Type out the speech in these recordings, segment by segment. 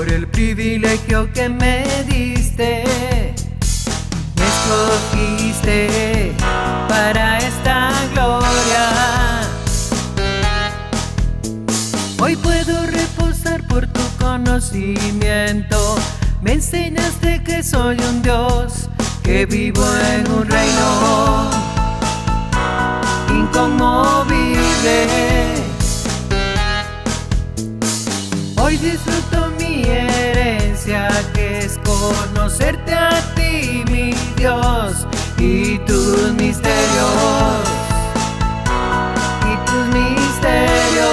por el privilegio que me diste. Me escogiste para esta gloria. Hoy puedo reposar por tu conocimiento. Me enseñaste que soy un Dios, que vivo en un reino inconmovible. Hoy disfruto mi herencia, que es conocerte a ti, mi Dios, y tus misterios, y tus misterios.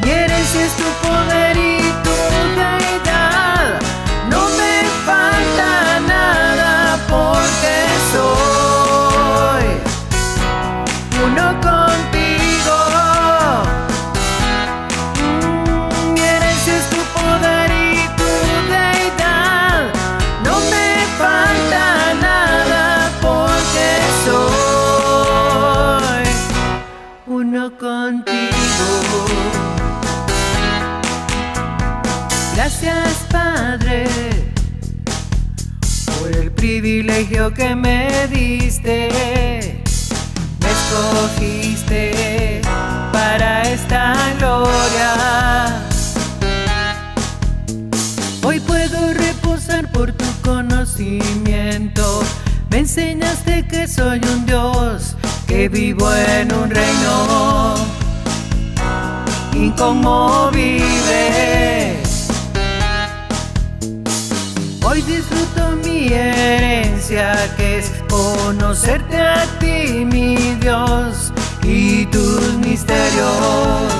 Mi herencia es tu poder y tu deidad. No me falta nada porque soy uno contigo. Mi herencia es tu poder y tu deidad. No me falta nada porque soy uno contigo. Gracias, Padre, por el privilegio que me diste. Me escogiste para esta gloria. Hoy puedo reposar por tu conocimiento. Me enseñaste que soy un Dios, que vivo en un reino inconmovible. Hoy disfruto mi herencia, que es conocerte a ti, mi Dios, y tus misterios,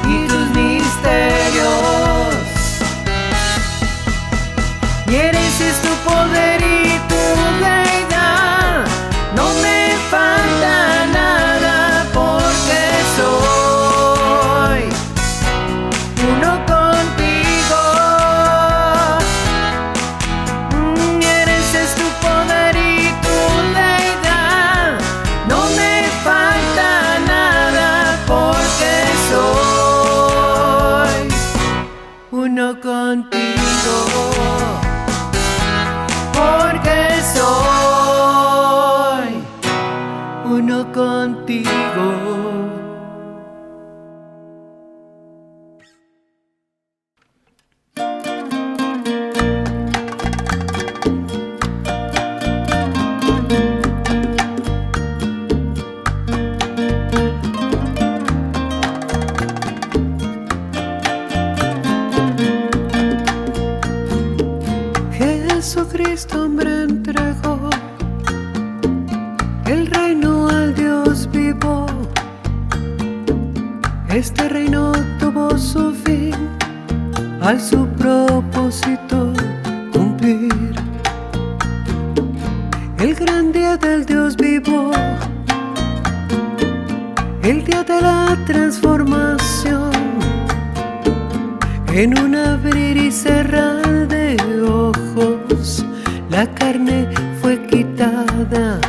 y tus misterios. Mi herencia es tu poder y tu deidad. No me falta nada porque soy uno contigo. Mi herencia es tu poder y tu deidad. No me falta nada porque soy uno contigo. Porque soy uno contigo. Jesucristo me entregó el reino al Dios vivo. Este reino tuvo su fin al su propósito cumplir. El gran día del Dios vivo, el día de la transformación. En un abrir y cerrar de ojos, la carne fue quitada.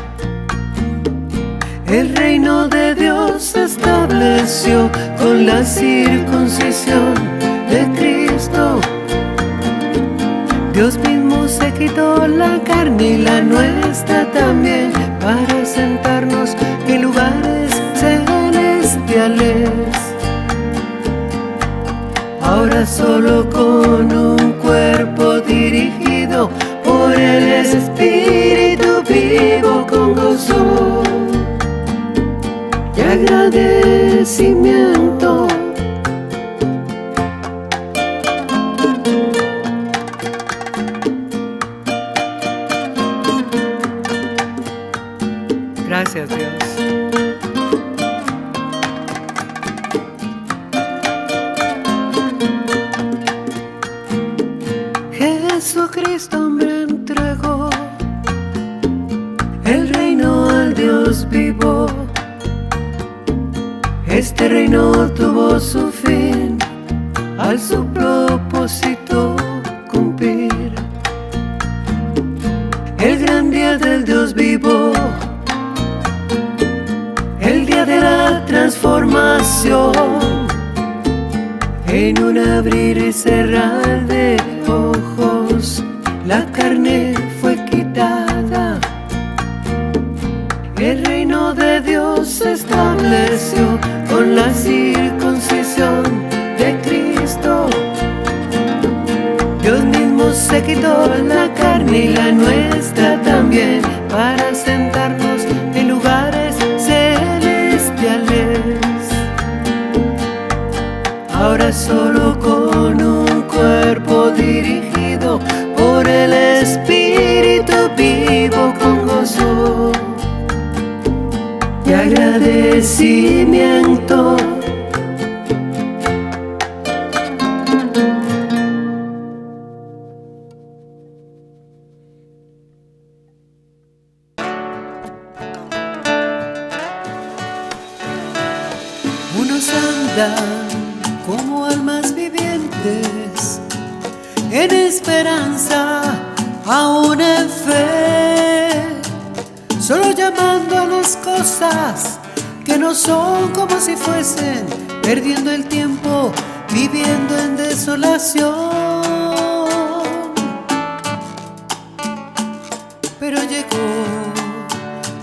El reino de Dios se estableció con la circuncisión de Cristo. Dios mismo se quitó la carne y la nuestra también, para sentarnos en lugares celestiales. Ahora solo con un cuerpo dirigido por el Espíritu vivo con gozo y agradecimiento. Gracias, Dios. Jesucristo me entregó el reino al Dios vivo. Este reino tuvo su fin al su propósito cumplir. El gran día del Dios vivo, el día de la transformación. En un abrir y cerrar de ojos, la carne fue quitada. El reino de Dios se estableció con la circuncisión de Cristo. Dios mismo se quitó la carne y la nuestra también, para sentarnos en lugares celestiales. Ahora solo con un cuerpo dirigido por el Espíritu vivo con gozo y agradecimiento. Unos andan como almas vivientes, en esperanza, aún en fe, solo llamando a las cosas que no son como si fuesen, perdiendo el tiempo, viviendo en desolación. Pero llegó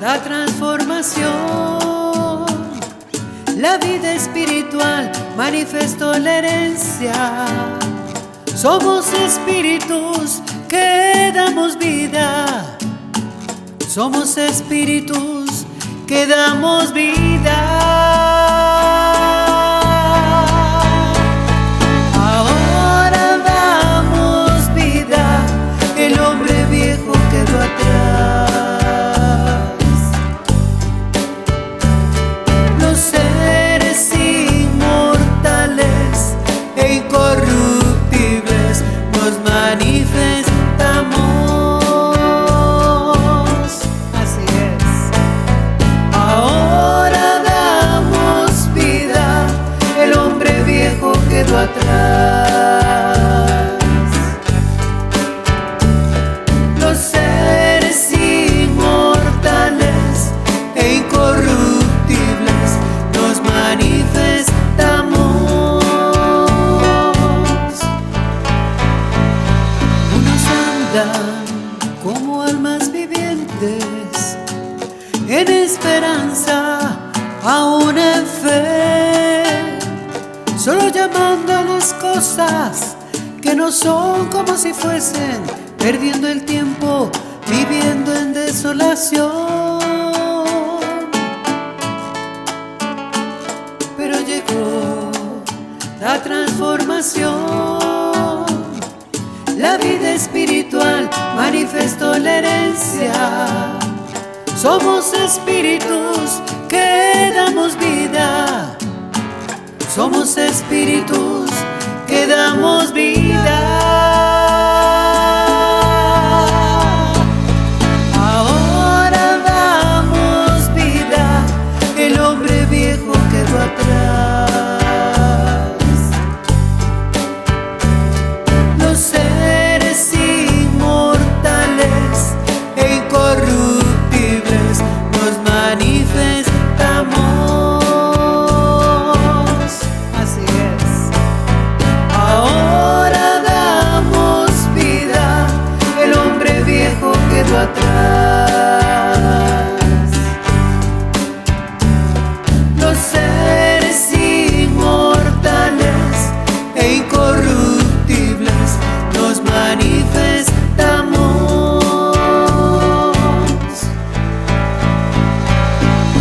la transformación, la vida espiritual manifestó la herencia. Somos espíritus que damos vida. Somos espíritus que damos vida. Ahora damos vida. El hombre viejo quedó atrás. Los seres inmortales e incorruptibles nos manifestamos. Así es. Ahora damos vida. El hombre viejo quedó atrás. Los seres inmortales e incorruptibles nos manifestamos. Unos andan como almas vivientes, en esperanza, aún en fe, solo llamando a las cosas que no son como si fuesen, perdiendo el tiempo, viviendo en desolación. Pero llegó la transformación, la vida espiritual manifestó la herencia. Somos espíritus que damos vida. Somos espíritus que damos vida. Ahora damos vida. El hombre viejo quedó atrás. Los seres inmortales e incorruptibles nos manifestamos. Así es. Ahora damos vida. El hombre viejo quedó atrás. Los seres inmortales e incorruptibles nos manifestamos.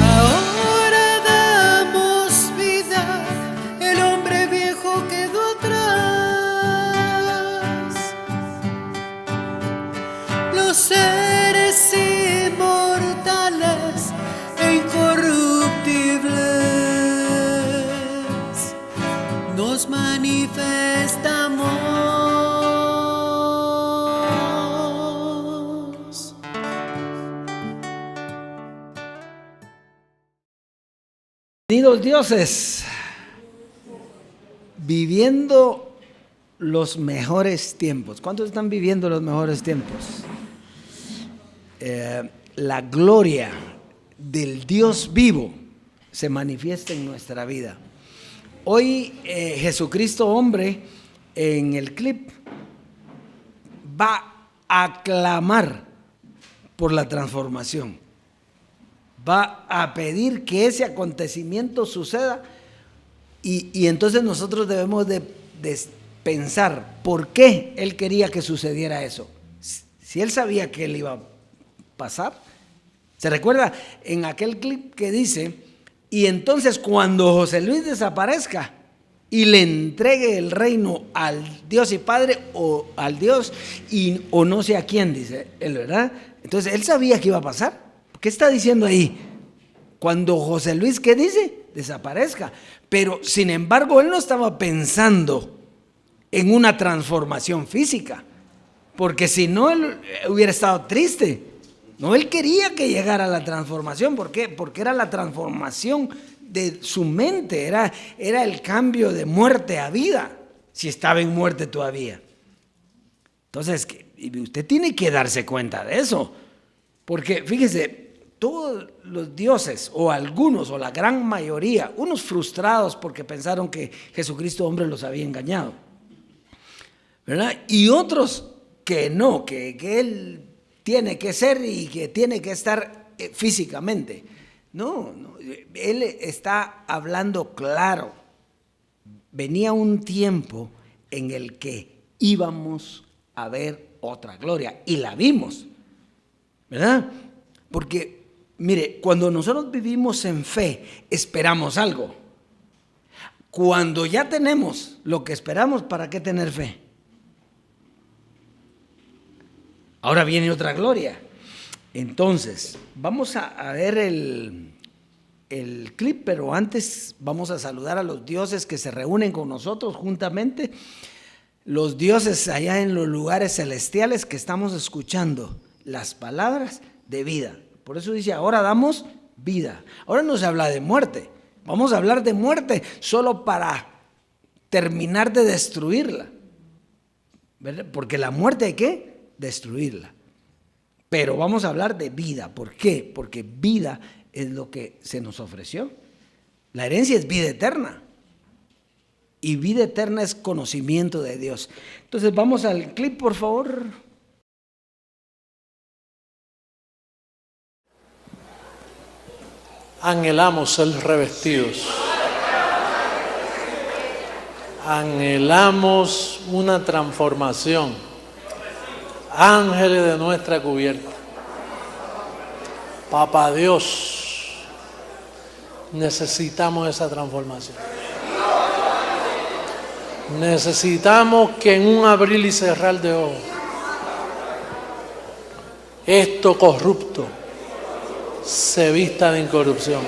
Ahora damos vida. El hombre viejo quedó atrás. Los seres inmortales e incorruptibles nos manifestamos. Queridos dioses, viviendo los mejores tiempos. ¿Cuántos están viviendo los mejores tiempos? La gloria del Dios vivo se manifiesta en nuestra vida. hoy Jesucristo hombre en el clip va a clamar por la transformación. Va a pedir que ese acontecimiento suceda y entonces nosotros debemos de pensar por qué él quería que sucediera eso. Si él sabía que él iba a pasar. ¿Se recuerda en aquel clip que dice, y entonces cuando José Luis desaparezca y le entregue el reino al Dios y Padre o al Dios o no sé a quién, dice él, ¿verdad? Entonces él sabía que iba a pasar. ¿Qué está diciendo ahí? Cuando José Luis, ¿qué dice? Desaparezca. Pero sin embargo él no estaba pensando en una transformación física, porque si no él hubiera estado triste. No, él quería que llegara la transformación. ¿Por qué? Porque era la transformación de su mente, era el cambio de muerte a vida, si estaba en muerte todavía. Entonces, usted tiene que darse cuenta de eso, porque fíjese, todos los dioses, o algunos, o la gran mayoría, unos frustrados porque pensaron que Jesucristo hombre los había engañado, ¿verdad? Y otros que no, que él tiene que ser y que tiene que estar físicamente. No, él está hablando claro. Venía un tiempo en el que íbamos a ver otra gloria y la vimos, ¿verdad? Porque, mire, cuando nosotros vivimos en fe, esperamos algo. Cuando ya tenemos lo que esperamos, ¿para qué tener fe? Ahora viene otra gloria. Entonces, vamos a ver el clip, pero antes vamos a saludar a los dioses que se reúnen con nosotros juntamente. Los dioses allá en los lugares celestiales que estamos escuchando las palabras de vida. Por eso dice, ahora damos vida. Ahora no se habla de muerte. Vamos a hablar de muerte solo para terminar de destruirla, ¿verdad? Porque la muerte hay que destruirla. Pero vamos a hablar de vida. ¿Por qué? Porque vida es lo que se nos ofreció. La herencia es vida eterna. Y vida eterna es conocimiento de Dios. Entonces vamos al clip, por favor. Anhelamos ser revestidos. Anhelamos una transformación. Ángeles de nuestra cubierta. Papá Dios, necesitamos esa transformación. Necesitamos que en un abrir y cerrar de ojos, esto corrupto se vista de incorrupción.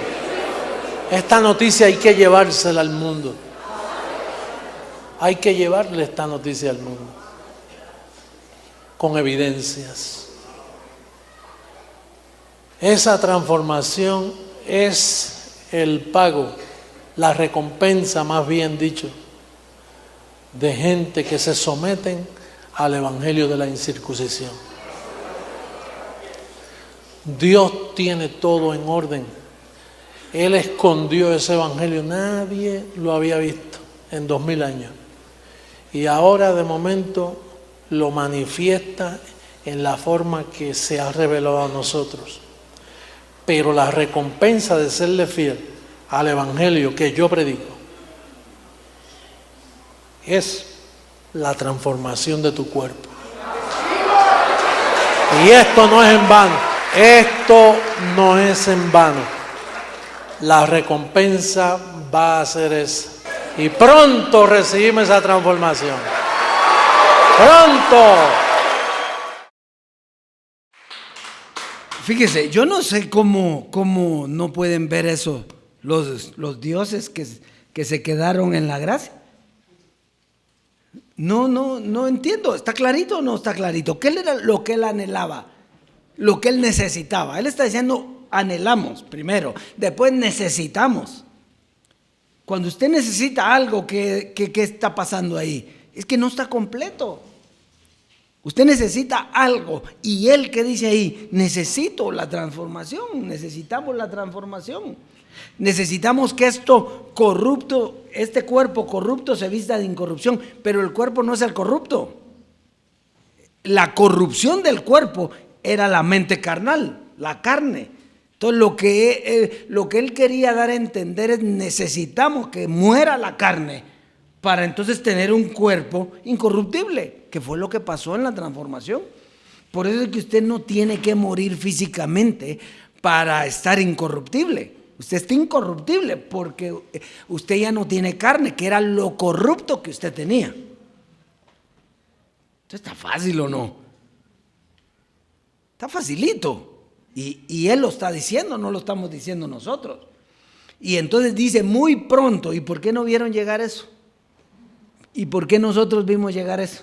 Esta noticia hay que llevársela al mundo. Hay que llevarle esta noticia al mundo. Con evidencias. Esa transformación es el pago, la recompensa, más bien dicho, de gente que se someten al evangelio de la incircuncisión. Dios tiene todo en orden. Él escondió ese evangelio, nadie lo había visto en 2000 años. Y ahora de momento lo manifiesta en la forma que se ha revelado a nosotros. Pero la recompensa de serle fiel al evangelio que yo predico es la transformación de tu cuerpo. Y esto no es en vano. Esto no es en vano. La recompensa va a ser esa. Y pronto recibimos esa transformación. ¡Pronto! Fíjese, yo no sé cómo no pueden ver eso los dioses que se quedaron en la gracia. No entiendo. ¿Está clarito o no está clarito? ¿Qué era lo que él anhelaba? Lo que él necesitaba. Él está diciendo, anhelamos primero, después necesitamos. Cuando usted necesita algo, ¿qué está pasando ahí? Es que no está completo. Usted necesita algo y él, ¿qué dice ahí? Necesito la transformación, necesitamos la transformación. Necesitamos que esto corrupto, este cuerpo corrupto se vista de incorrupción, pero el cuerpo no es el corrupto. La corrupción del cuerpo era la mente carnal, la carne. Entonces lo que él quería dar a entender es: necesitamos que muera la carne para entonces tener un cuerpo incorruptible, que fue lo que pasó en la transformación. Por eso es que usted no tiene que morir físicamente para estar incorruptible. Usted está incorruptible porque usted ya no tiene carne, que era lo corrupto que usted tenía. Esto está fácil, ¿o no? Está facilito. Y él lo está diciendo, no lo estamos diciendo nosotros. Y entonces dice muy pronto. ¿Y por qué no vieron llegar eso? ¿Y por qué nosotros vimos llegar eso?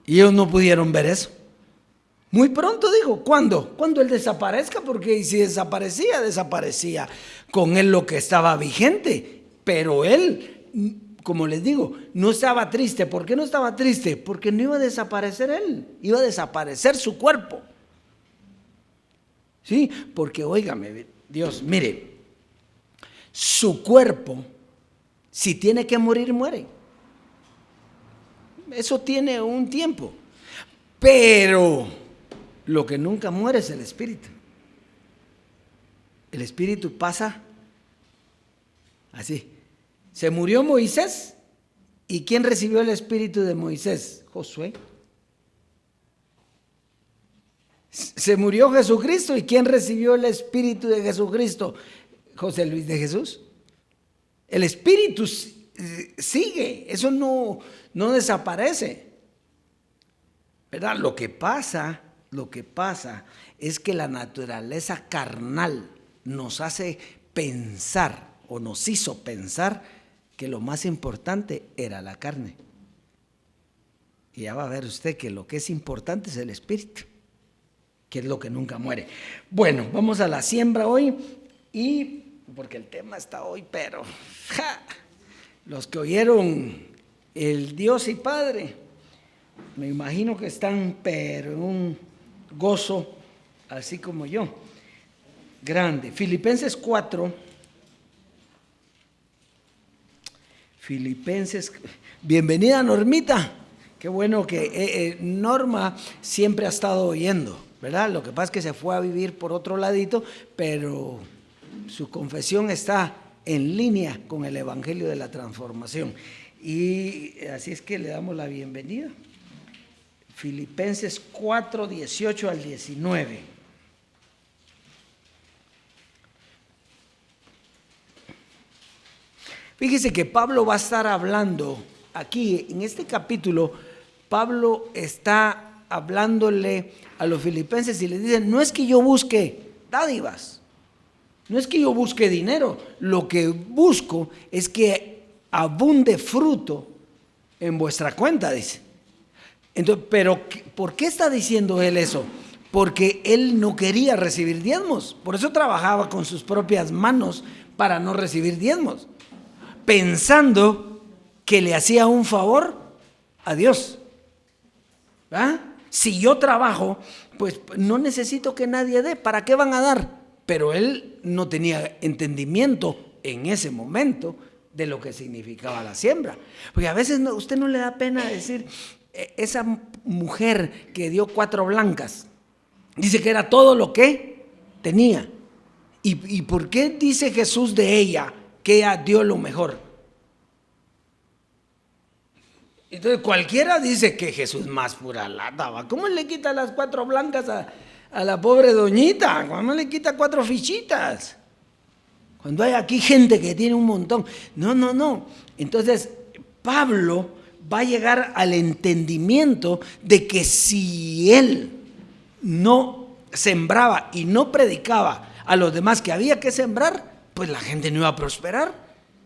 Y ellos no pudieron ver eso. Muy pronto, digo. ¿Cuándo? Cuando él desaparezca, porque si desaparecía, desaparecía con él lo que estaba vigente. Pero él, como les digo, no estaba triste. ¿Por qué no estaba triste? Porque no iba a desaparecer él, iba a desaparecer su cuerpo. Sí, porque óigame, Dios, mire, su cuerpo, si tiene que morir, muere. Eso tiene un tiempo. Pero lo que nunca muere es el espíritu. El espíritu pasa así. Se murió Moisés. ¿Y quién recibió el espíritu de Moisés? Josué. Se murió Jesucristo. ¿Y quién recibió el espíritu de Jesucristo? José Luis de Jesús. El espíritu sigue, eso no desaparece, ¿verdad? Lo que pasa es que la naturaleza carnal nos hace pensar, o nos hizo pensar, que lo más importante era la carne. Y ya va a ver usted que lo que es importante es el espíritu, que es lo que nunca muere. Bueno, vamos a la siembra hoy, y porque el tema está hoy, pero los que oyeron el Dios y Padre, me imagino que están pero en un gozo así como yo, grande. Filipenses 4. Bienvenida Normita, qué bueno que Norma siempre ha estado oyendo, ¿verdad? Lo que pasa es que se fue a vivir por otro ladito, pero su confesión está en línea con el Evangelio de la Transformación. Y así es que le damos la bienvenida. Filipenses 4, 18 al 19. Fíjese que Pablo va a estar hablando aquí, en este capítulo. Pablo está hablándole a los filipenses y les dice: no es que yo busque dádivas, no es que yo busque dinero, lo que busco es que abunde fruto en vuestra cuenta, dice. Entonces, pero ¿por qué está diciendo él eso? Porque él no quería recibir diezmos, por eso trabajaba con sus propias manos para no recibir diezmos, pensando que le hacía un favor a Dios. ¿Ah? Si yo trabajo, pues no necesito que nadie dé, ¿para qué van a dar? Pero él no tenía entendimiento en ese momento de lo que significaba la siembra. Porque a veces usted no le da pena decir: esa mujer que dio 4 blancas, dice que era todo lo que tenía. ¿Y por qué dice Jesús de ella que ella dio lo mejor? Entonces cualquiera dice que Jesús más pura lata, ¿va? ¿Cómo le quita las 4 blancas a la pobre doñita? ¿Cómo le quita 4 fichitas? Cuando hay aquí gente que tiene un montón. No. Entonces Pablo va a llegar al entendimiento de que si él no sembraba y no predicaba a los demás que había que sembrar, pues la gente no iba a prosperar.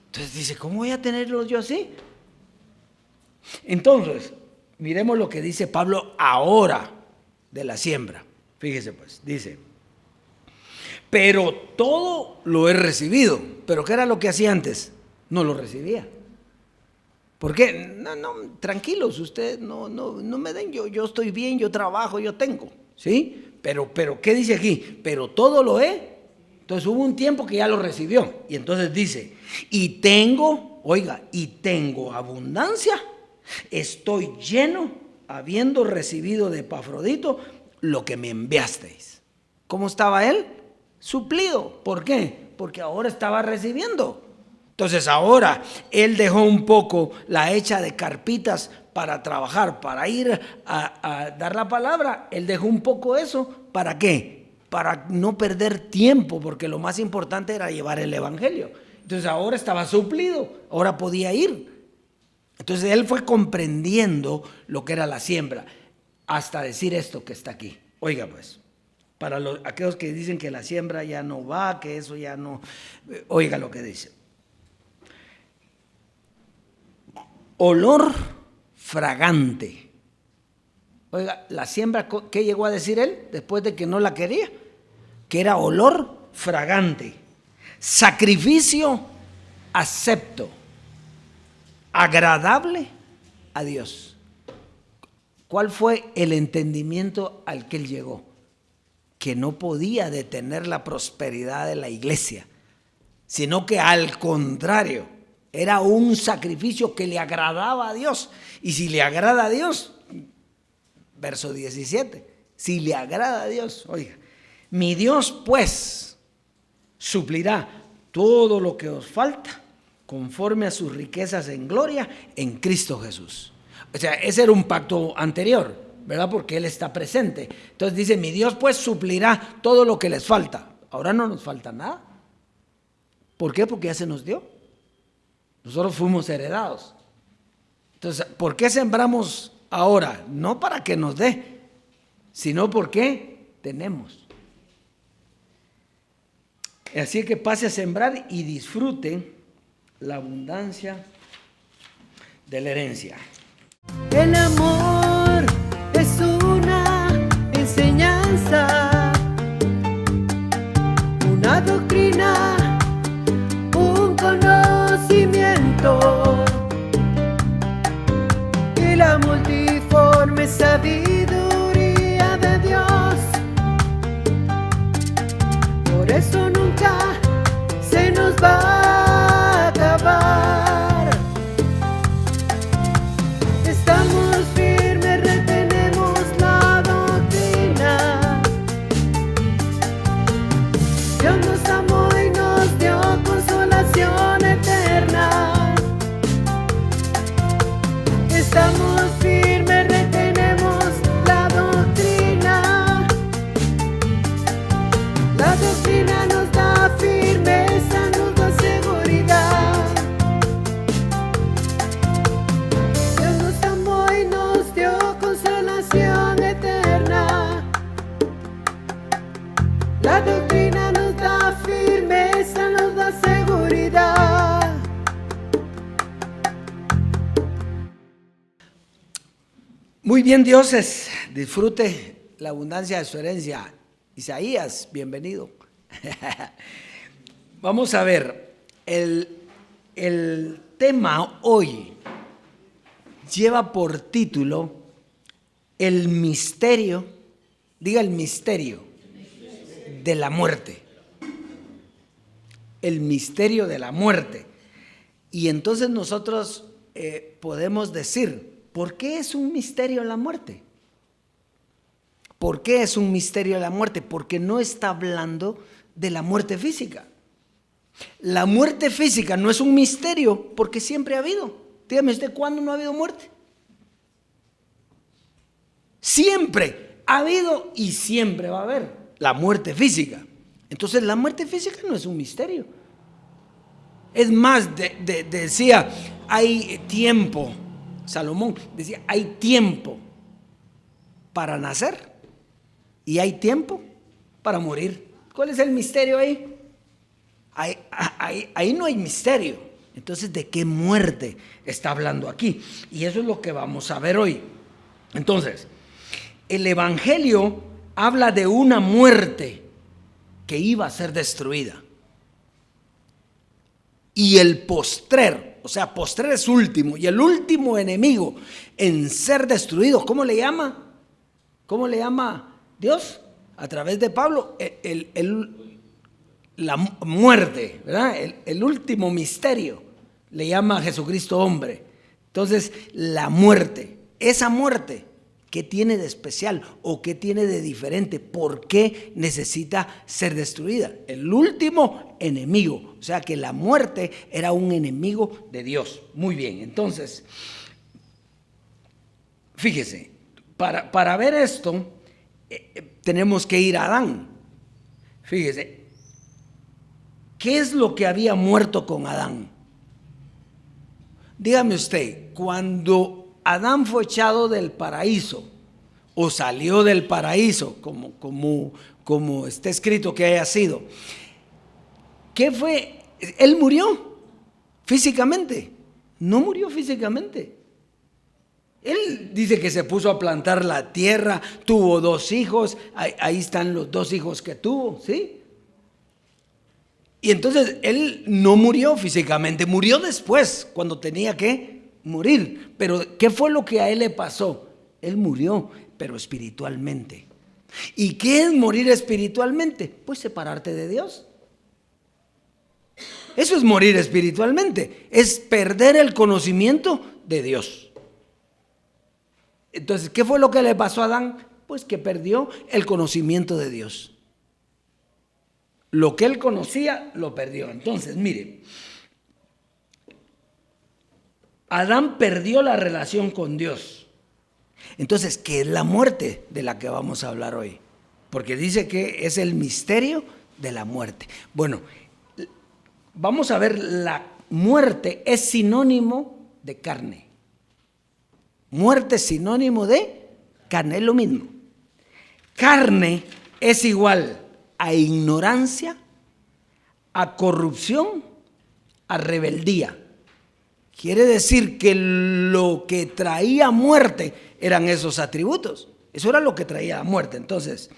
Entonces dice: ¿cómo voy a tenerlos yo así? Entonces, miremos lo que dice Pablo ahora de la siembra. Fíjese pues, dice: pero todo lo he recibido. ¿Pero qué era lo que hacía antes? No lo recibía. ¿Por qué? No, tranquilos, ustedes no me den, yo estoy bien, yo trabajo, yo tengo, ¿sí? Pero ¿qué dice aquí? Pero todo lo he Entonces hubo un tiempo que ya lo recibió. Y entonces dice, y tengo abundancia, estoy lleno, habiendo recibido de Epafrodito lo que me enviasteis. ¿Cómo estaba él? Suplido. ¿Por qué? Porque ahora estaba recibiendo. Entonces ahora él dejó un poco la hecha de carpitas para trabajar, para ir a dar la palabra. Él dejó un poco eso. ¿Para qué? Para no perder tiempo, porque lo más importante era llevar el evangelio. Entonces ahora estaba suplido, ahora podía ir. Entonces él fue comprendiendo lo que era la siembra, hasta decir esto que está aquí. Oiga pues, para aquellos que dicen que la siembra ya no va, que eso ya no, oiga lo que dice. Olor fragante. Oiga, la siembra, ¿qué llegó a decir él después de que no la quería? Que era olor fragante, sacrificio acepto, agradable a Dios. ¿Cuál fue el entendimiento al que él llegó? Que no podía detener la prosperidad de la iglesia, sino que al contrario, era un sacrificio que le agradaba a Dios. Y si le agrada a Dios, verso 17, si le agrada a Dios, oiga, mi Dios pues suplirá todo lo que os falta conforme a sus riquezas en gloria en Cristo Jesús. O sea, ese era un pacto anterior, ¿verdad? Porque Él está presente. Entonces dice, mi Dios pues suplirá todo lo que les falta. Ahora no nos falta nada. ¿Por qué? Porque ya se nos dio. Nosotros fuimos heredados. Entonces, ¿por qué sembramos ahora? No para que nos dé, sino porque tenemos. Así que pase a sembrar y disfrute la abundancia de la herencia. El amor es una enseñanza, una doctrina, un conocimiento y la multiforme sabiduría de Dios. Por eso nunca se nos va a acabar. Estamos firmes, retenemos la doctrina. Dios nos amó y nos dio consolación eterna. Estamos firmes, retenemos la doctrina. La doctrina nos da firmeza, nos da seguridad. Dios nos amó y nos dio consolación eterna. La doctrina nos da firmeza, nos da seguridad. Muy bien, dioses, disfrute la abundancia de su herencia. Isaías, bienvenido. Vamos a ver, el tema hoy lleva por título el misterio, diga el misterio de la muerte. El misterio de la muerte. Y entonces nosotros podemos decir, ¿por qué es un misterio la muerte? ¿Por qué es un misterio la muerte? Porque no está hablando de la muerte física. La muerte física no es un misterio porque siempre ha habido. Dígame usted, ¿cuándo no ha habido muerte? Siempre ha habido y siempre va a haber la muerte física. Entonces la muerte física no es un misterio. Es más, decía, hay tiempo, Salomón decía, hay tiempo para nacer y hay tiempo para morir. ¿Cuál es el misterio ahí? Ahí no hay misterio. Entonces, ¿de qué muerte está hablando aquí? Y eso es lo que vamos a ver hoy. Entonces, el Evangelio habla de una muerte que iba a ser destruida. Y el postrer, o sea, postrer es último, y el último enemigo en ser destruido, ¿cómo le llama? ¿Cómo le llama Dios? A través de Pablo, la muerte, ¿verdad? El último misterio le llama a Jesucristo hombre. Entonces, la muerte, esa muerte, ¿qué tiene de especial o qué tiene de diferente? ¿Por qué necesita ser destruida? El último enemigo, o sea que la muerte era un enemigo de Dios. Muy bien, entonces, fíjese, para ver esto, tenemos que ir a Adán. Fíjese, ¿qué es lo que había muerto con Adán? Dígame usted, cuando Adán fue echado del paraíso o salió del paraíso, como está escrito que haya sido, ¿qué fue? Él murió físicamente, no murió físicamente. Él dice que se puso a plantar la tierra, tuvo 2 hijos, ahí están los 2 hijos que tuvo, ¿sí? Y entonces él no murió físicamente, murió después, cuando tenía que morir. Pero ¿qué fue lo que a él le pasó? Él murió, pero espiritualmente. ¿Y qué es morir espiritualmente? Pues separarte de Dios. Eso es morir espiritualmente, es perder el conocimiento de Dios. Entonces, ¿qué fue lo que le pasó a Adán? Pues que perdió el conocimiento de Dios. Lo que él conocía, lo perdió. Entonces, mire, Adán perdió la relación con Dios. Entonces, ¿qué es la muerte de la que vamos a hablar hoy? Porque dice que es el misterio de la muerte. Bueno, vamos a ver, la muerte es sinónimo de carne. Muerte es sinónimo de carne, es lo mismo. Carne es igual a ignorancia, a corrupción, a rebeldía. Quiere decir que lo que traía muerte eran esos atributos. Eso era lo que traía la muerte. Entonces,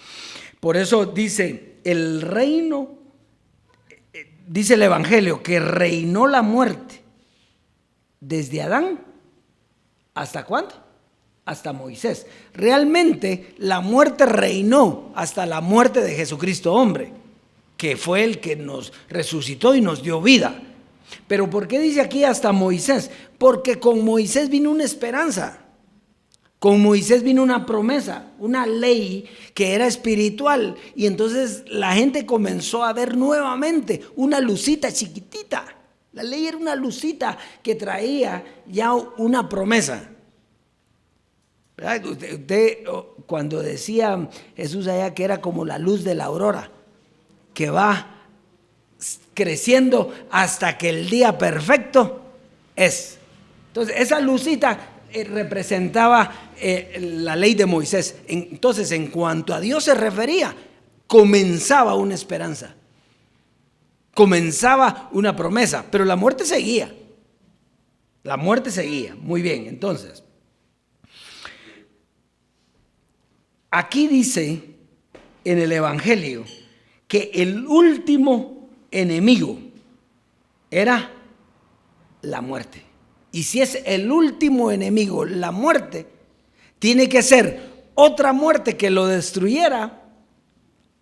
por eso dice el reino, dice el Evangelio, que reinó la muerte desde Adán hasta ¿cuándo? Hasta Moisés. Realmente la muerte reinó hasta la muerte de Jesucristo hombre, que fue el que nos resucitó y nos dio vida. Pero ¿por qué dice aquí hasta Moisés? Porque con Moisés vino una esperanza. Con Moisés vino una promesa, una ley que era espiritual. Y entonces la gente comenzó a ver nuevamente una lucita chiquitita. La ley era una lucita que traía ya una promesa. Usted, cuando decía Jesús allá que era como la luz de la aurora, que va creciendo hasta que el día perfecto es. Entonces esa lucita representaba la ley de Moisés. Entonces, en cuanto a Dios se refería, comenzaba una esperanza, comenzaba una promesa, pero la muerte seguía. La muerte seguía. Muy bien, entonces aquí dice en el Evangelio que el último enemigo era la muerte. Y si es el último enemigo, la muerte, tiene que ser otra muerte que lo destruyera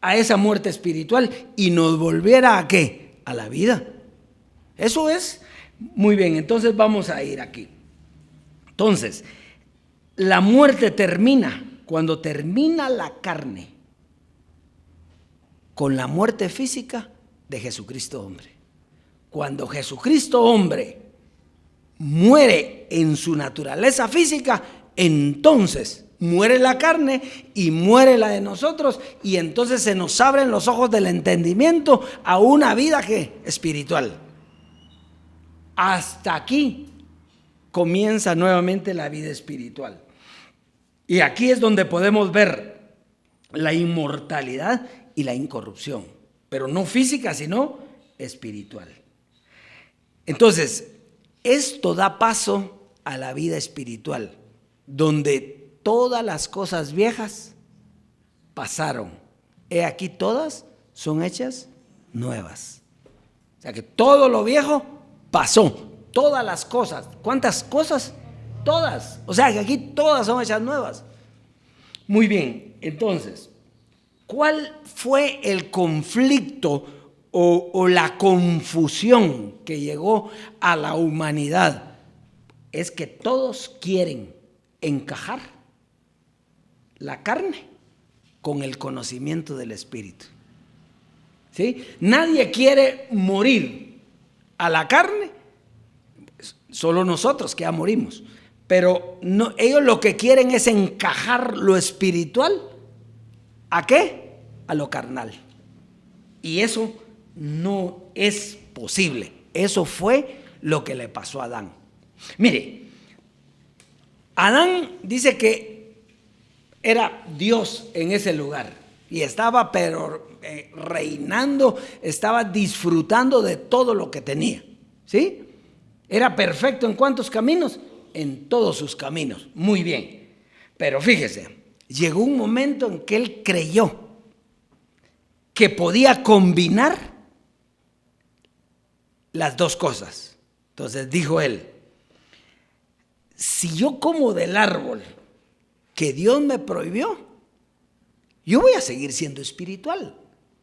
a esa muerte espiritual y nos volviera ¿a qué? A la vida. Eso es. Muy bien, entonces vamos a ir aquí. Entonces, la muerte termina cuando termina la carne con la muerte física de Jesucristo hombre. Cuando Jesucristo hombre muere en su naturaleza física, entonces muere la carne y muere la de nosotros, y entonces se nos abren los ojos del entendimiento a una vida que espiritual. Hasta aquí comienza nuevamente la vida espiritual. Y aquí es donde podemos ver la inmortalidad y la incorrupción, pero no física, sino espiritual. Entonces, esto da paso a la vida espiritual, donde todas las cosas viejas pasaron. He aquí, todas son hechas nuevas. O sea que todo lo viejo pasó. Todas las cosas. ¿Cuántas cosas? Todas. O sea que aquí todas son hechas nuevas. Muy bien, entonces, ¿cuál fue el conflicto o la confusión que llegó a la humanidad es que todos quieren encajar la carne con el conocimiento del Espíritu. ¿Sí? Nadie quiere morir a la carne, solo nosotros que ya morimos, pero no, ellos lo que quieren es encajar lo espiritual. ¿A qué? A lo carnal. Y eso no es posible. Eso fue lo que le pasó a Adán. Mire, Adán dice que era Dios en ese lugar y estaba reinando, estaba disfrutando de todo lo que tenía. ¿Sí? Era perfecto ¿en cuántos caminos? En todos sus caminos. Muy bien. Pero fíjese, llegó un momento en que él creyó que podía combinar las dos cosas. Entonces dijo él: si yo como del árbol que Dios me prohibió, yo voy a seguir siendo espiritual.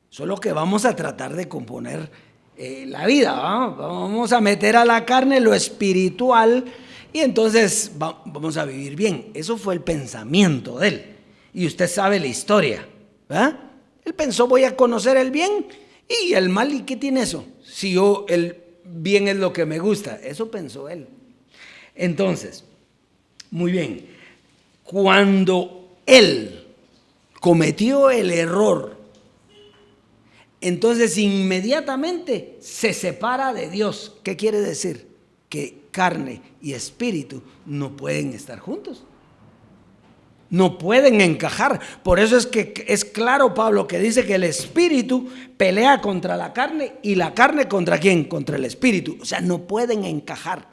Solo que vamos a tratar de componer la vida, ¿no? Vamos a meter a la carne lo espiritual y entonces vamos a vivir bien. Eso fue el pensamiento de él. Y usted sabe la historia, ¿verdad? Él pensó: voy a conocer el bien y el mal. ¿Y qué tiene eso? Si yo el bien es lo que me gusta. Eso pensó él. Entonces, muy bien. Cuando él cometió el error, entonces inmediatamente se separa de Dios. ¿Qué quiere decir? Que carne y espíritu no pueden estar juntos. No pueden encajar. Por eso es que es claro Pablo que dice que el espíritu pelea contra la carne y la carne ¿contra quién? Contra el espíritu. O sea, no pueden encajar.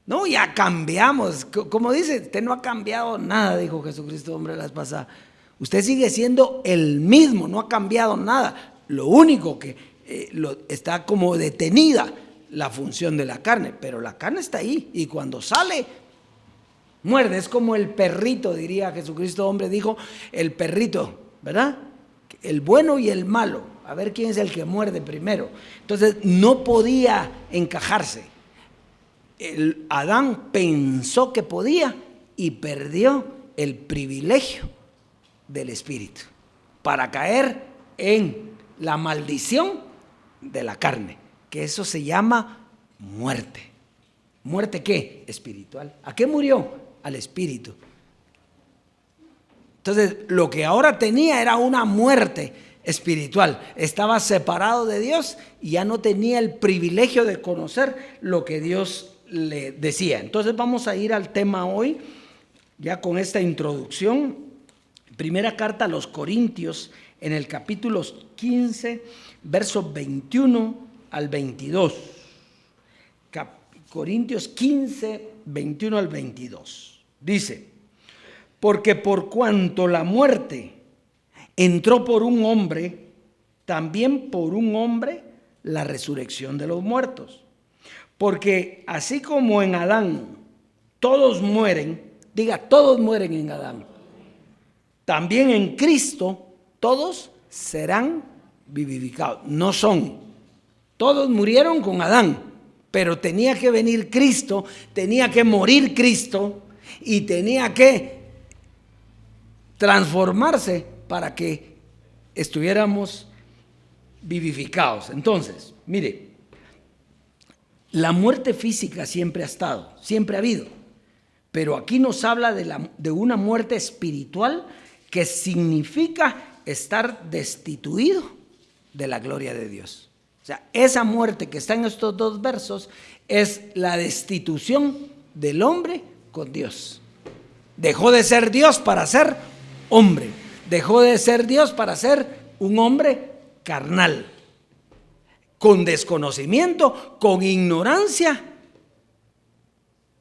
No, ya cambiamos. Como dice, usted no ha cambiado nada, dijo Jesucristo, hombre, la vez pasada. Usted sigue siendo el mismo, no ha cambiado nada. Lo único que está como detenida la función de la carne, pero la carne está ahí y cuando sale muerde. Es como el perrito, diría Jesucristo, hombre, dijo el perrito, ¿verdad? El bueno y el malo, a ver quién es el que muerde primero. Entonces no podía encajarse. Adán pensó que podía y perdió el privilegio del espíritu para caer en la maldición de la carne, que eso se llama muerte. ¿Muerte qué? Espiritual. ¿A qué murió? Al espíritu. Entonces, lo que ahora tenía era una muerte espiritual. Estaba separado de Dios y ya no tenía el privilegio de conocer lo que Dios le decía. Entonces, vamos a ir al tema hoy, ya con esta introducción. Primera carta a los Corintios, en el capítulo 15, versos 21 al 22. Corintios 15, 21 al 22. Dice: porque por cuanto la muerte entró por un hombre, también por un hombre la resurrección de los muertos. Porque así como en Adán todos mueren, diga, todos mueren en Adán, también en Cristo todos serán vivificados. No son, todos murieron con Adán, pero tenía que venir Cristo, tenía que morir Cristo y tenía que transformarse para que estuviéramos vivificados. Entonces, mire, la muerte física siempre ha estado, siempre ha habido, pero aquí nos habla de una muerte espiritual que significa estar destituido de la gloria de Dios. O sea, esa muerte que está en estos dos versos es la destitución del hombre con Dios. Dejó de ser Dios para ser hombre. Dejó de ser Dios para ser un hombre carnal, con desconocimiento, con ignorancia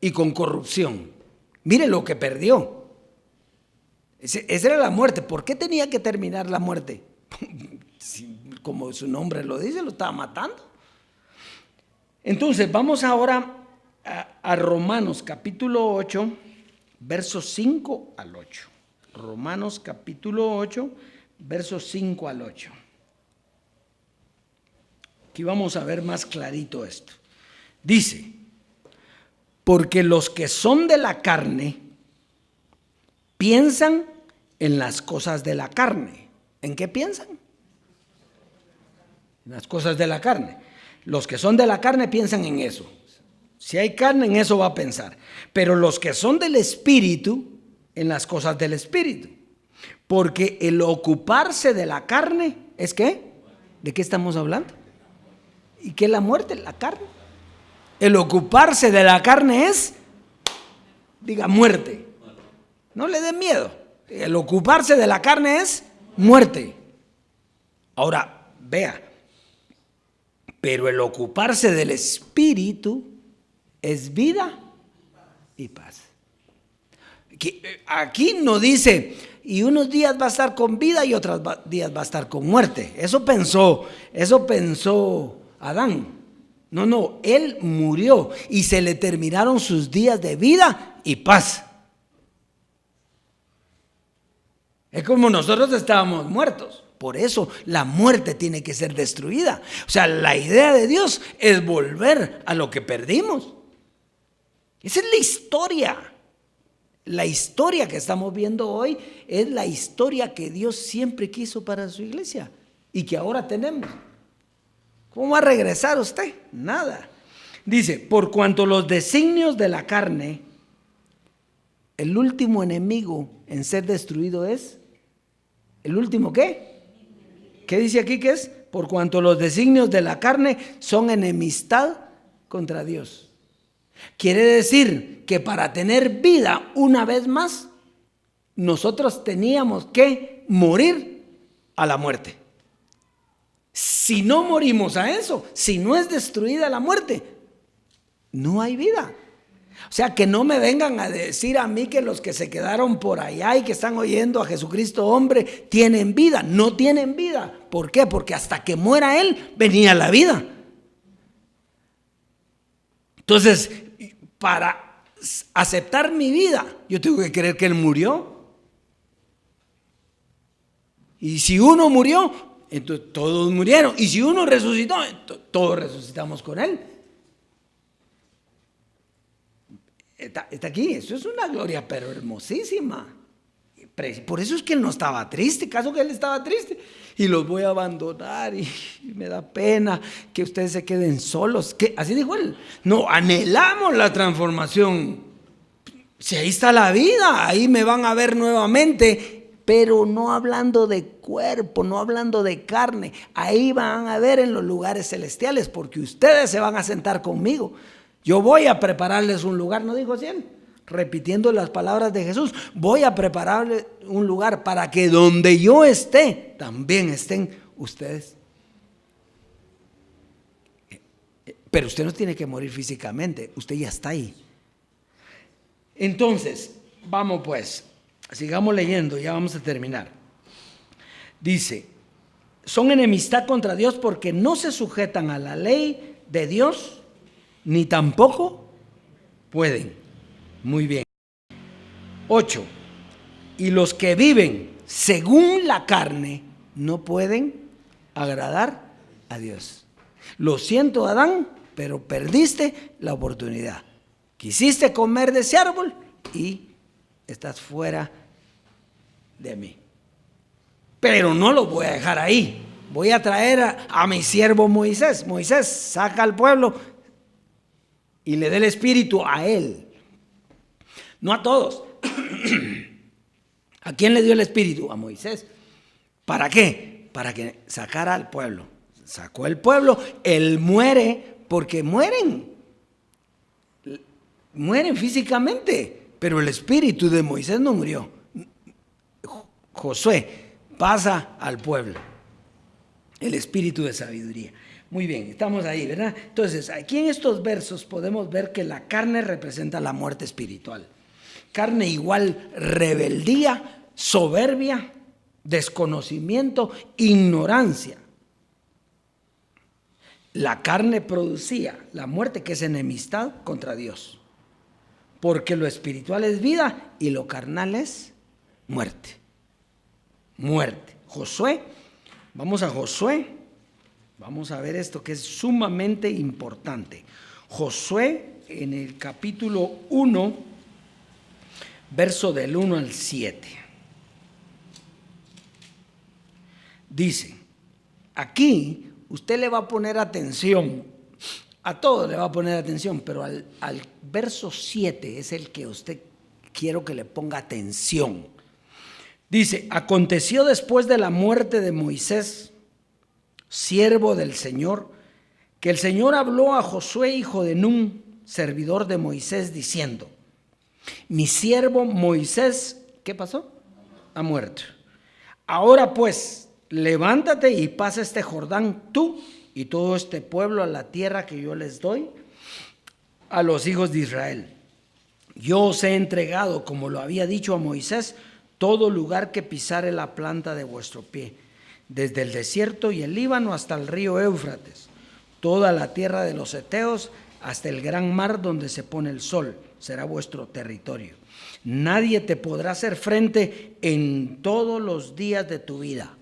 y con corrupción. Mire lo que perdió. Esa era la muerte. ¿Por qué tenía que terminar la muerte? Como su nombre lo dice, lo estaba matando. Entonces vamos ahora a Romanos capítulo 8, versos 5 al 8. Romanos capítulo 8, versos 5 al 8. Aquí vamos a ver más clarito esto. Dice, porque los que son de la carne piensan en las cosas de la carne. ¿En qué piensan? En las cosas de la carne. Los que son de la carne piensan en eso. Si hay carne, en eso va a pensar. Pero los que son del Espíritu, en las cosas del Espíritu. Porque el ocuparse de la carne, ¿es qué? ¿De qué estamos hablando? ¿Y qué es la muerte? La carne. El ocuparse de la carne es, diga, muerte. No le dé miedo. El ocuparse de la carne es muerte. Ahora, vea, pero el ocuparse del Espíritu es vida y paz. Aquí no dice, y unos días va a estar con vida y otros días va a estar con muerte. Eso pensó Adán. No, él murió y se le terminaron sus días de vida y paz. Es como nosotros estábamos muertos. Por eso la muerte tiene que ser destruida. O sea, la idea de Dios es volver a lo que perdimos. Esa es la historia. La historia que estamos viendo hoy es la historia que Dios siempre quiso para su iglesia y que ahora tenemos. ¿Cómo va a regresar usted? Nada. Dice, por cuanto los designios de la carne, el último enemigo en ser destruido es, ¿el último qué? ¿Qué dice aquí que es? Por cuanto los designios de la carne son enemistad contra Dios. Quiere decir que para tener vida una vez más, nosotros teníamos que morir a la muerte. Si no morimos a eso, si no es destruida la muerte, no hay vida. O sea, que no me vengan a decir a mí que los que se quedaron por allá y que están oyendo a Jesucristo hombre tienen vida. No tienen vida. ¿Por qué? Porque hasta que muera Él venía la vida. Entonces, para aceptar mi vida, yo tengo que creer que Él murió. Y si uno murió, entonces todos murieron. Y si uno resucitó, todos resucitamos con Él. Está aquí, eso es una gloria, pero hermosísima. Por eso es que Él no estaba triste, caso que Él estaba triste. Y los voy a abandonar y me da pena que ustedes se queden solos. ¿Qué? Así dijo Él. No, anhelamos la transformación. Si ahí está la vida, ahí me van a ver nuevamente, pero no hablando de cuerpo, no hablando de carne. Ahí van a ver en los lugares celestiales, porque ustedes se van a sentar conmigo. Yo voy a prepararles un lugar, ¿no dijo así él? Repitiendo las palabras de Jesús, voy a prepararles un lugar para que donde yo esté, también estén ustedes. Pero usted no tiene que morir físicamente, usted ya está ahí. Entonces, vamos pues, sigamos leyendo, ya vamos a terminar. Dice, son enemistad contra Dios porque no se sujetan a la ley de Dios, ni tampoco pueden. Muy bien. 8. Y los que viven según la carne no pueden agradar a Dios. Lo siento, Adán, pero perdiste la oportunidad. Quisiste comer de ese árbol y estás fuera de mí. Pero no lo voy a dejar ahí. Voy a traer a mi siervo Moisés. Moisés, saca al pueblo y le dé el espíritu a él. No a todos. ¿A quién le dio el espíritu? A Moisés. ¿Para qué? Para que sacara al pueblo. Sacó el pueblo, él muere porque mueren. Mueren físicamente, pero el espíritu de Moisés no murió. Josué pasa al pueblo. El espíritu de sabiduría. Muy bien, estamos ahí, ¿verdad? Entonces, aquí en estos versos podemos ver que la carne representa la muerte espiritual. Carne igual rebeldía, soberbia, desconocimiento, ignorancia. La carne producía la muerte, que es enemistad contra Dios. Porque lo espiritual es vida y lo carnal es muerte. Muerte. Josué, vamos a Josué, Vamos a ver esto que es sumamente importante. Josué en el capítulo 1, verso del 1 al 7. Dice, aquí usted le va a poner atención, a todo le va a poner atención, pero al verso 7 es el que usted quiero que le ponga atención. Dice, aconteció después de la muerte de Moisés, siervo del Señor, que el Señor habló a Josué, hijo de Nun, servidor de Moisés, diciendo, mi siervo Moisés, ¿qué pasó? Ha muerto. Ahora pues, levántate y pasa este Jordán tú y todo este pueblo a la tierra que yo les doy a los hijos de Israel. Yo os he entregado, como lo había dicho a Moisés, todo lugar que pisare la planta de vuestro pie, desde el desierto y el Líbano hasta el río Éufrates, toda la tierra de los heteos hasta el gran mar donde se pone el sol, será vuestro territorio. Nadie te podrá hacer frente en todos los días de tu vida.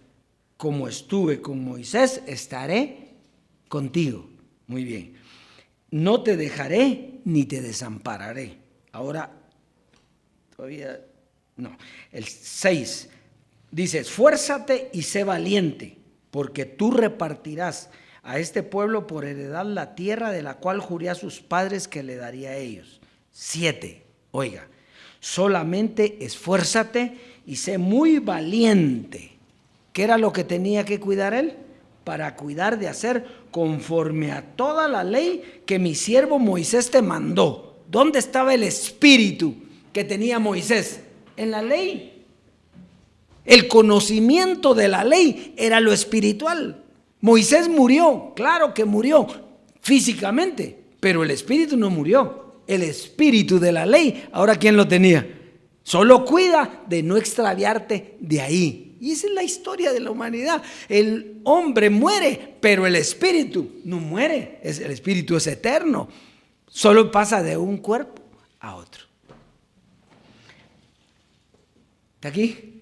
Como estuve con Moisés, estaré contigo. Muy bien. No te dejaré ni te desampararé. Ahora, todavía no. El 6 dice, esfuérzate y sé valiente, porque tú repartirás a este pueblo por heredad la tierra de la cual juré a sus padres que le daría a ellos. 7, oiga, solamente esfuérzate y sé muy valiente. ¿Qué era lo que tenía que cuidar él? Para cuidar de hacer conforme a toda la ley que mi siervo Moisés te mandó. ¿Dónde estaba el espíritu que tenía Moisés? En la ley. El conocimiento de la ley era lo espiritual. Moisés murió, claro que murió físicamente, pero el espíritu no murió. El espíritu de la ley, ahora ¿quién lo tenía? Solo cuida de no extraviarte de ahí. Y esa es la historia de la humanidad. El hombre muere, pero el espíritu no muere. El espíritu es eterno. Solo pasa de un cuerpo a otro. ¿Está aquí?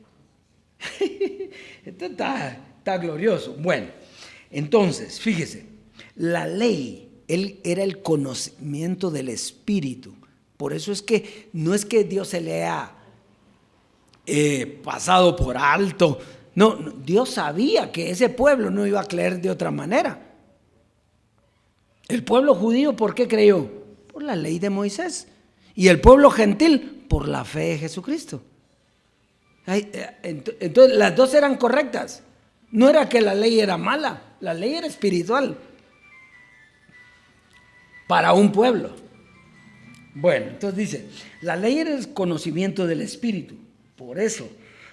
Esto está glorioso. Bueno, entonces, fíjese, la ley era el conocimiento del espíritu. Por eso es que no es que Dios se le ha pasado por alto. No, Dios sabía que ese pueblo no iba a creer de otra manera. El pueblo judío, ¿por qué creyó? Por la ley de Moisés. Y el pueblo gentil, por la fe de Jesucristo. Entonces las dos eran correctas. No era que la ley era mala, la ley era espiritual para un pueblo. Bueno, entonces dice, la ley era el conocimiento del espíritu. Por eso,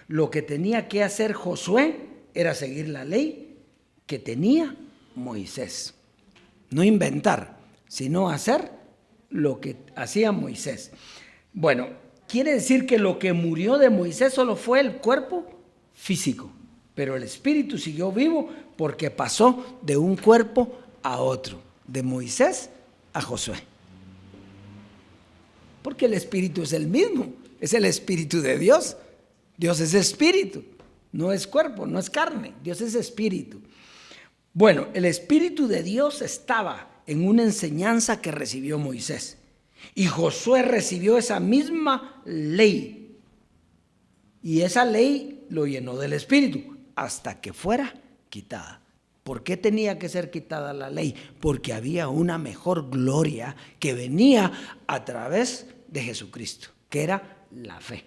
lo que tenía que hacer Josué era seguir la ley que tenía Moisés. No inventar, sino hacer lo que hacía Moisés. Bueno, quiere decir que lo que murió de Moisés solo fue el cuerpo físico, pero el espíritu siguió vivo porque pasó de un cuerpo a otro, de Moisés a Josué. Porque el espíritu es el mismo, es el espíritu de Dios. Dios es espíritu, no es cuerpo, no es carne, Dios es espíritu. Bueno, el espíritu de Dios estaba en una enseñanza que recibió Moisés. Y Josué recibió esa misma ley. Y esa ley lo llenó del espíritu hasta que fuera quitada. ¿Por qué tenía que ser quitada la ley? Porque había una mejor gloria que venía a través de Jesucristo, que era la fe.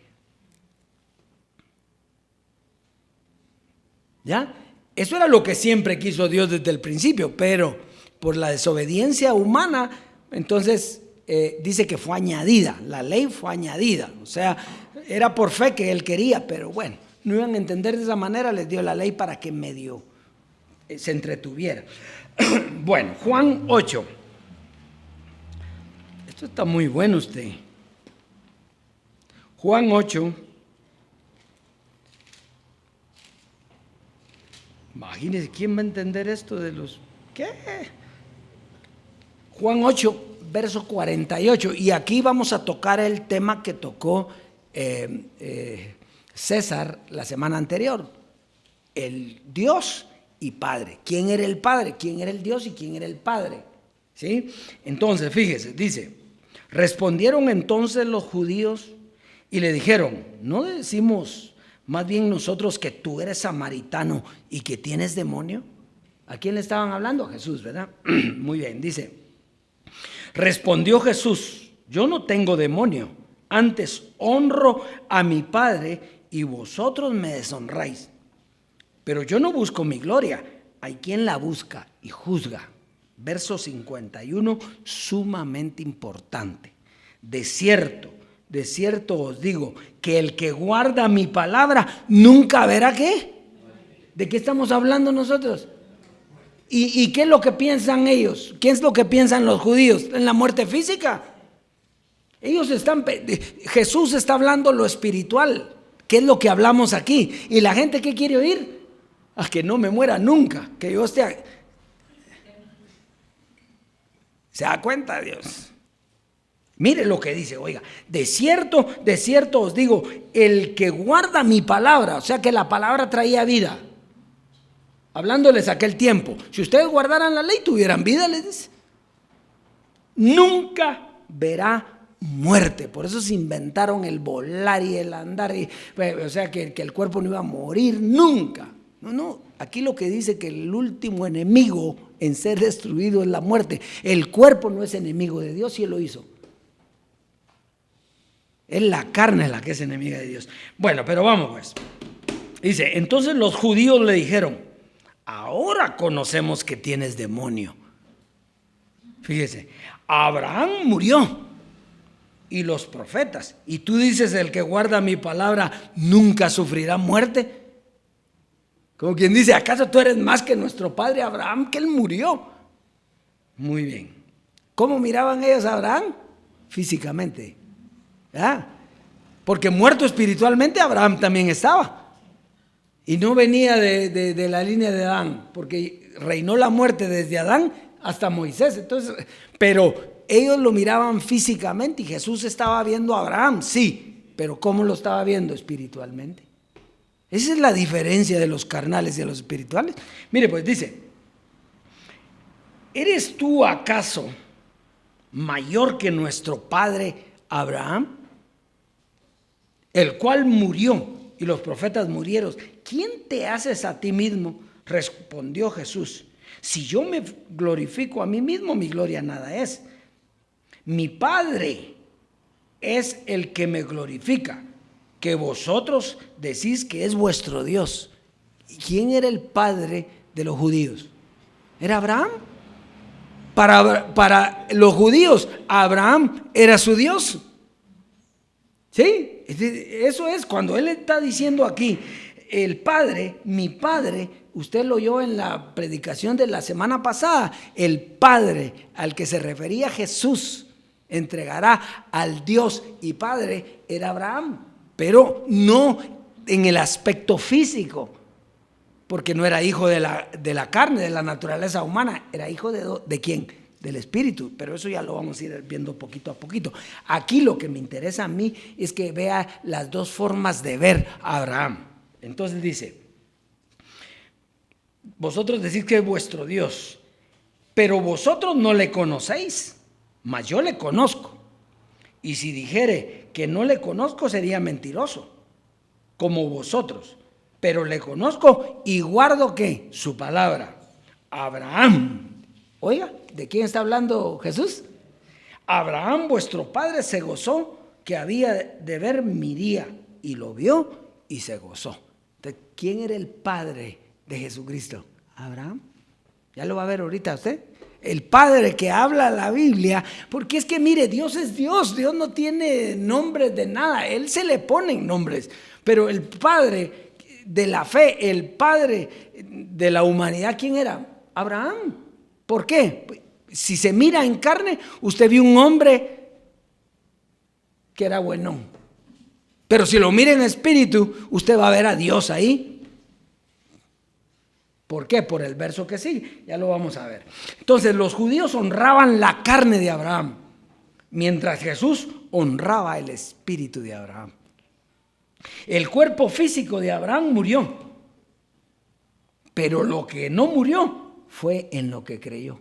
¿Ya? Eso era lo que siempre quiso Dios desde el principio, pero por la desobediencia humana, entonces dice que fue añadida, la ley fue añadida, o sea, era por fe que él quería, pero bueno, no iban a entender de esa manera, les dio la ley para que medio se entretuviera. Bueno, Juan 8. Esto está muy bueno usted. Juan 8. Imagínense, ¿quién va a entender esto de los... ¿Qué? Juan 8, verso 48. Y aquí vamos a tocar el tema que tocó César la semana anterior. El Dios y Padre. ¿Quién era el Padre? ¿Quién era el Dios y quién era el Padre? ¿Sí? Entonces, fíjese, dice, respondieron entonces los judíos y le dijeron, ¿no decimos más bien nosotros que tú eres samaritano y que tienes demonio? ¿A quién le estaban hablando? A Jesús, ¿verdad? Muy bien, dice, respondió Jesús, yo no tengo demonio, antes honro a mi Padre y vosotros me deshonráis. Pero yo no busco mi gloria, hay quien la busca y juzga. Verso 51, sumamente importante. De cierto os digo, que el que guarda mi palabra nunca verá ¿qué? ¿De qué estamos hablando nosotros? ¿Y qué es lo que piensan ellos? ¿Qué es lo que piensan los judíos? ¿En la muerte física? Jesús está hablando lo espiritual, que es lo que hablamos aquí. ¿Y la gente qué quiere oír? A que no me muera nunca, que yo esté... ¿Se da cuenta, Dios? Mire lo que dice, oiga, de cierto os digo, el que guarda mi palabra, o sea que la palabra traía vida, hablándoles aquel tiempo, si ustedes guardaran la ley, tuvieran vida, les dice, nunca verá muerte. Por eso se inventaron el volar y el andar, o sea que el cuerpo no iba a morir nunca. No, aquí lo que dice que el último enemigo en ser destruido es la muerte. El cuerpo no es enemigo de Dios y Él lo hizo. Es la carne la que es enemiga de Dios. Bueno, pero vamos pues. Dice, entonces los judíos le dijeron, ahora conocemos que tienes demonio. Fíjese, Abraham murió y los profetas. Y tú dices, el que guarda mi palabra nunca sufrirá muerte. Como quien dice, ¿acaso tú eres más que nuestro padre Abraham, que él murió? Muy bien. ¿Cómo miraban ellos a Abraham? Físicamente. ¿Ah? Porque muerto espiritualmente Abraham también estaba. Y no venía de la línea de Adán, porque reinó la muerte desde Adán hasta Moisés. Entonces, pero ellos lo miraban físicamente y Jesús estaba viendo a Abraham, sí, pero ¿cómo lo estaba viendo? Espiritualmente. Esa es la diferencia de los carnales y de los espirituales. Mire, pues dice, ¿eres tú acaso mayor que nuestro padre Abraham? El cual murió y los profetas murieron. ¿Quién te haces a ti mismo? Respondió Jesús. Si yo me glorifico a mí mismo, mi gloria nada es. Mi Padre es el que me glorifica, que vosotros decís que es vuestro Dios. ¿Y quién era el padre de los judíos? ¿Era Abraham? Para los judíos, Abraham era su Dios. ¿Sí? Eso es cuando él está diciendo aquí, el Padre, mi Padre, usted lo oyó en la predicación de la semana pasada, el Padre al que se refería Jesús entregará al Dios y Padre era Abraham. Pero no en el aspecto físico, porque no era hijo de la carne, de la naturaleza humana, era hijo ¿de quién? Del Espíritu, pero eso ya lo vamos a ir viendo poquito a poquito. Aquí lo que me interesa a mí es que vea las dos formas de ver a Abraham. Entonces dice, vosotros decís que es vuestro Dios, pero vosotros no le conocéis, mas yo le conozco. Y si dijere que no le conozco, sería mentiroso, como vosotros. Pero le conozco y guardo ¿qué? Su palabra. Abraham. Oiga, ¿de quién está hablando Jesús? Abraham, vuestro padre, se gozó que había de ver mi día. Y lo vio y se gozó. Entonces, ¿quién era el padre de Jesucristo? Abraham. Ya lo va a ver ahorita usted. El Padre que habla la Biblia, porque es que mire, Dios es Dios, Dios no tiene nombres de nada, Él se le ponen nombres, pero el Padre de la fe, el Padre de la humanidad, ¿quién era? Abraham. ¿Por qué? Si se mira en carne, usted vio un hombre que era bueno, pero si lo mira en espíritu, usted va a ver a Dios ahí. ¿Por qué? Por el verso que sigue, ya lo vamos a ver. Entonces los judíos honraban la carne de Abraham, mientras Jesús honraba el espíritu de Abraham. El cuerpo físico de Abraham murió, Pero lo que no murió fue en lo que creyó.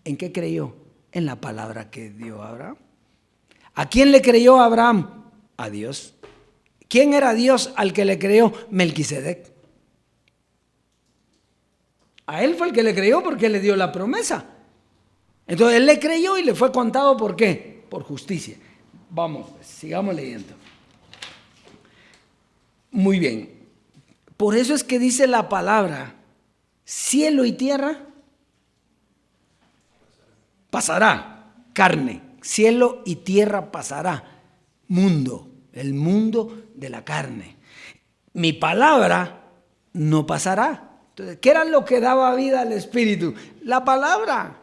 ¿En qué creyó? En la palabra que dio Abraham. ¿A quién le creyó Abraham? A Dios. ¿Quién era Dios al que le creyó? Melquisedec. A él fue el que le creyó porque le dio la promesa. Entonces él le creyó y le fue contado, ¿por qué? Por justicia. Vamos, pues, sigamos leyendo. Muy bien. Por eso es que dice la palabra, cielo y tierra pasará, carne, cielo y tierra pasará, mundo, el mundo de la carne. Mi palabra no pasará. Entonces, ¿qué era lo que daba vida al espíritu? La palabra.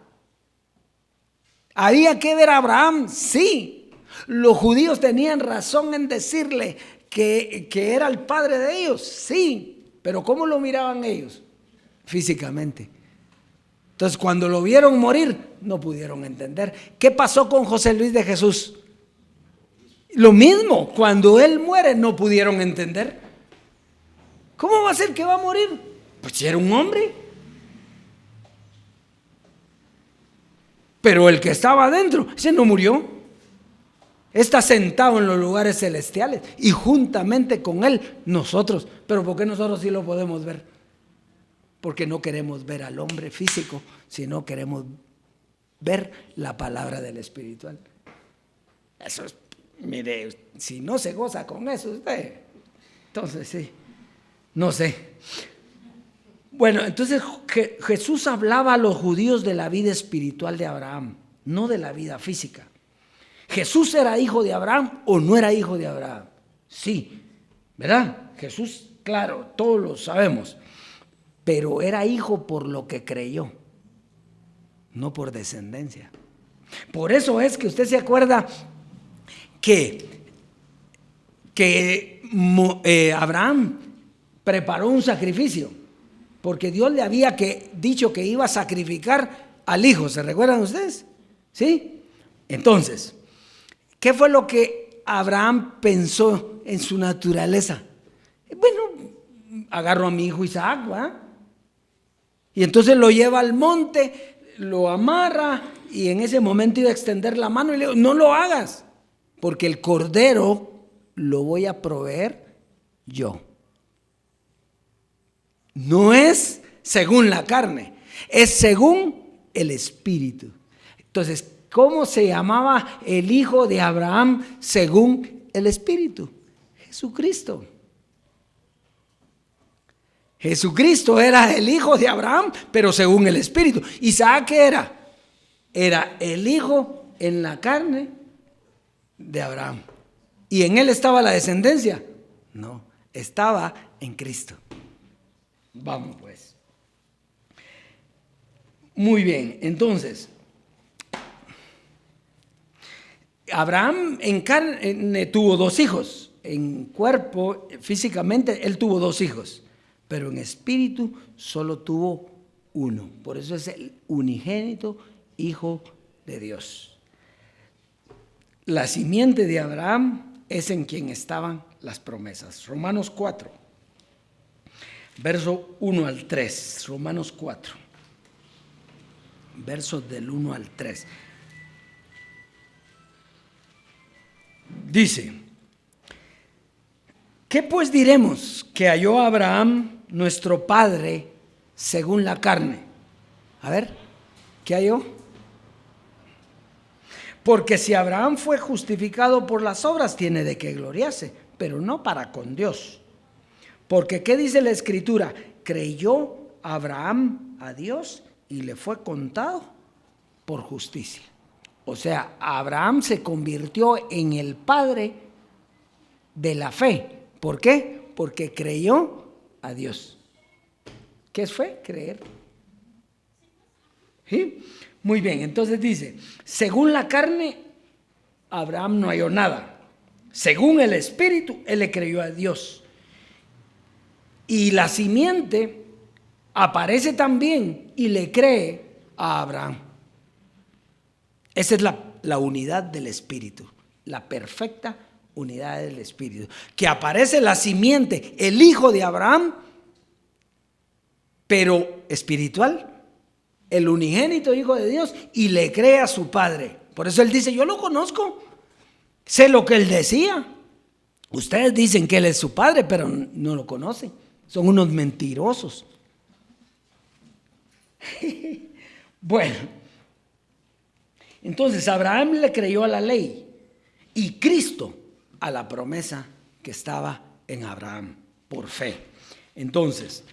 ¿Había que ver a Abraham? Sí. Los judíos tenían razón en decirle que era el padre de ellos, sí. Pero ¿cómo lo miraban ellos? Físicamente. Entonces, cuando lo vieron morir, no pudieron entender. ¿Qué pasó con José Luis de Jesús? Lo mismo, cuando él muere, no pudieron entender. ¿Cómo va a ser que va a morir? Pues si era un hombre. Pero el que estaba adentro, ese no murió. Está sentado en los lugares celestiales y juntamente con él nosotros. Pero ¿por qué nosotros sí lo podemos ver? Porque no queremos ver al hombre físico, sino queremos ver la palabra del espiritual. Eso es, mire, si no se goza con eso usted, entonces sí, no sé. Bueno, entonces Jesús hablaba a los judíos de la vida espiritual de Abraham, no de la vida física. ¿Jesús era hijo de Abraham o no era hijo de Abraham? Sí, ¿verdad? Jesús, claro, todos lo sabemos, pero era hijo por lo que creyó, no por descendencia. Por eso es que usted se acuerda que Abraham preparó un sacrificio, porque Dios le había dicho que iba a sacrificar al hijo. ¿Se recuerdan ustedes? ¿Sí? Entonces, ¿qué fue lo que Abraham pensó en su naturaleza? Bueno, agarro a mi hijo Isaac, ¿va? Y entonces lo lleva al monte, lo amarra y en ese momento iba a extender la mano y le dijo, no lo hagas, porque el cordero lo voy a proveer yo. No es según la carne, es según el espíritu. Entonces, ¿cómo se llamaba el hijo de Abraham según el espíritu? Jesucristo. Jesucristo era el hijo de Abraham, pero según el espíritu. ¿Isaac qué era? Era el hijo en la carne de Abraham. ¿Y en él estaba la descendencia? No, estaba en Cristo. Vamos pues. Muy bien, entonces, Abraham en carne tuvo 2 hijos. En cuerpo, físicamente, él tuvo 2 hijos. Pero en espíritu solo tuvo 1. Por eso es el unigénito Hijo de Dios. La simiente de Abraham es en quien estaban las promesas. Romanos 4, verso 1 al 3. Romanos 4, versos del 1 al 3. Dice, ¿qué pues diremos que halló Abraham, nuestro padre, según la carne? A ver, ¿qué halló? Porque si Abraham fue justificado por las obras, tiene de qué gloriarse, pero no para con Dios. Porque ¿qué dice la Escritura? Creyó Abraham a Dios y le fue contado por justicia. O sea, Abraham se convirtió en el padre de la fe. ¿Por qué? Porque creyó a Dios. ¿Qué fue? Creer. ¿Sí? Muy bien, entonces dice, según la carne, Abraham no halló nada. Según el espíritu, él le creyó a Dios. Y la simiente aparece también y le cree a Abraham. Esa es la unidad del espíritu, la perfecta unidad del espíritu. Que aparece la simiente, el hijo de Abraham, pero espiritual, el unigénito Hijo de Dios, y le cree a su Padre. Por eso Él dice, yo lo conozco, sé lo que Él decía. Ustedes dicen que Él es su Padre, pero no lo conocen. Son unos mentirosos. Bueno, entonces Abraham le creyó a la ley y Cristo a la promesa que estaba en Abraham por fe. Entonces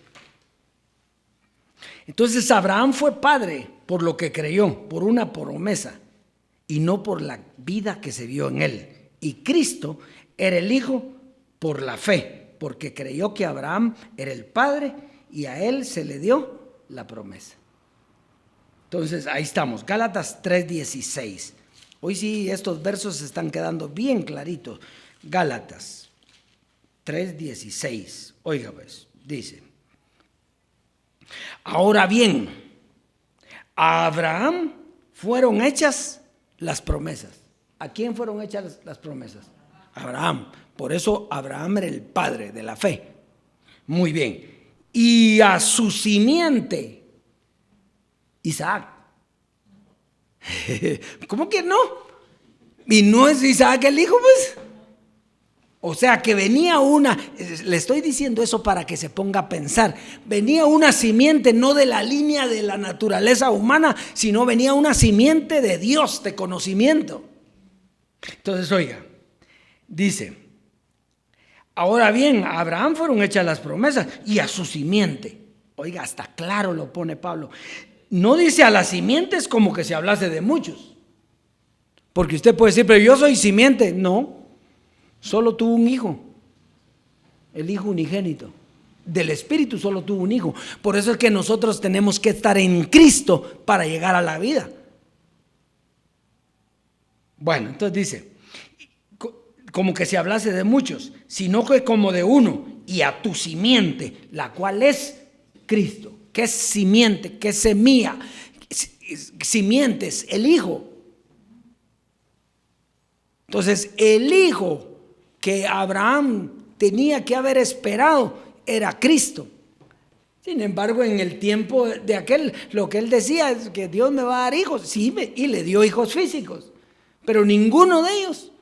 Abraham fue padre por lo que creyó, por una promesa y no por la vida que se vio en él. Y Cristo era el hijo por la fe, porque creyó que Abraham era el padre y a él se le dio la promesa. Entonces ahí estamos, Gálatas 3:16. Hoy sí estos versos se están quedando bien claritos. Gálatas 3:16. Oiga pues, dice: ahora bien, a Abraham fueron hechas las promesas. ¿A quién fueron hechas las promesas? A Abraham. Por eso Abraham era el padre de la fe. Muy bien. Y a su simiente, Isaac. ¿Cómo que no? ¿Y no es Isaac el hijo, pues? O sea que venía le estoy diciendo eso para que se ponga a pensar, venía una simiente no de la línea de la naturaleza humana, sino venía una simiente de Dios, de conocimiento. Entonces, oiga, dice, ahora bien, a Abraham fueron hechas las promesas y a su simiente. Oiga, hasta claro lo pone Pablo. No dice a las simientes como que se hablase de muchos. Porque usted puede decir, pero yo soy simiente. No, solo tuvo un hijo, el hijo unigénito. Del Espíritu solo tuvo un hijo. Por eso es que nosotros tenemos que estar en Cristo para llegar a la vida. Bueno, entonces dice, como que se hablase de muchos, sino que como de uno, y a tu simiente, la cual es Cristo. ¿Qué es simiente? ¿Qué es semilla? Simientes, el hijo. Entonces, el hijo que Abraham tenía que haber esperado era Cristo. Sin embargo, en el tiempo de aquel, lo que él decía es que Dios me va a dar hijos. Sí, y le dio hijos físicos, pero ninguno de ellos,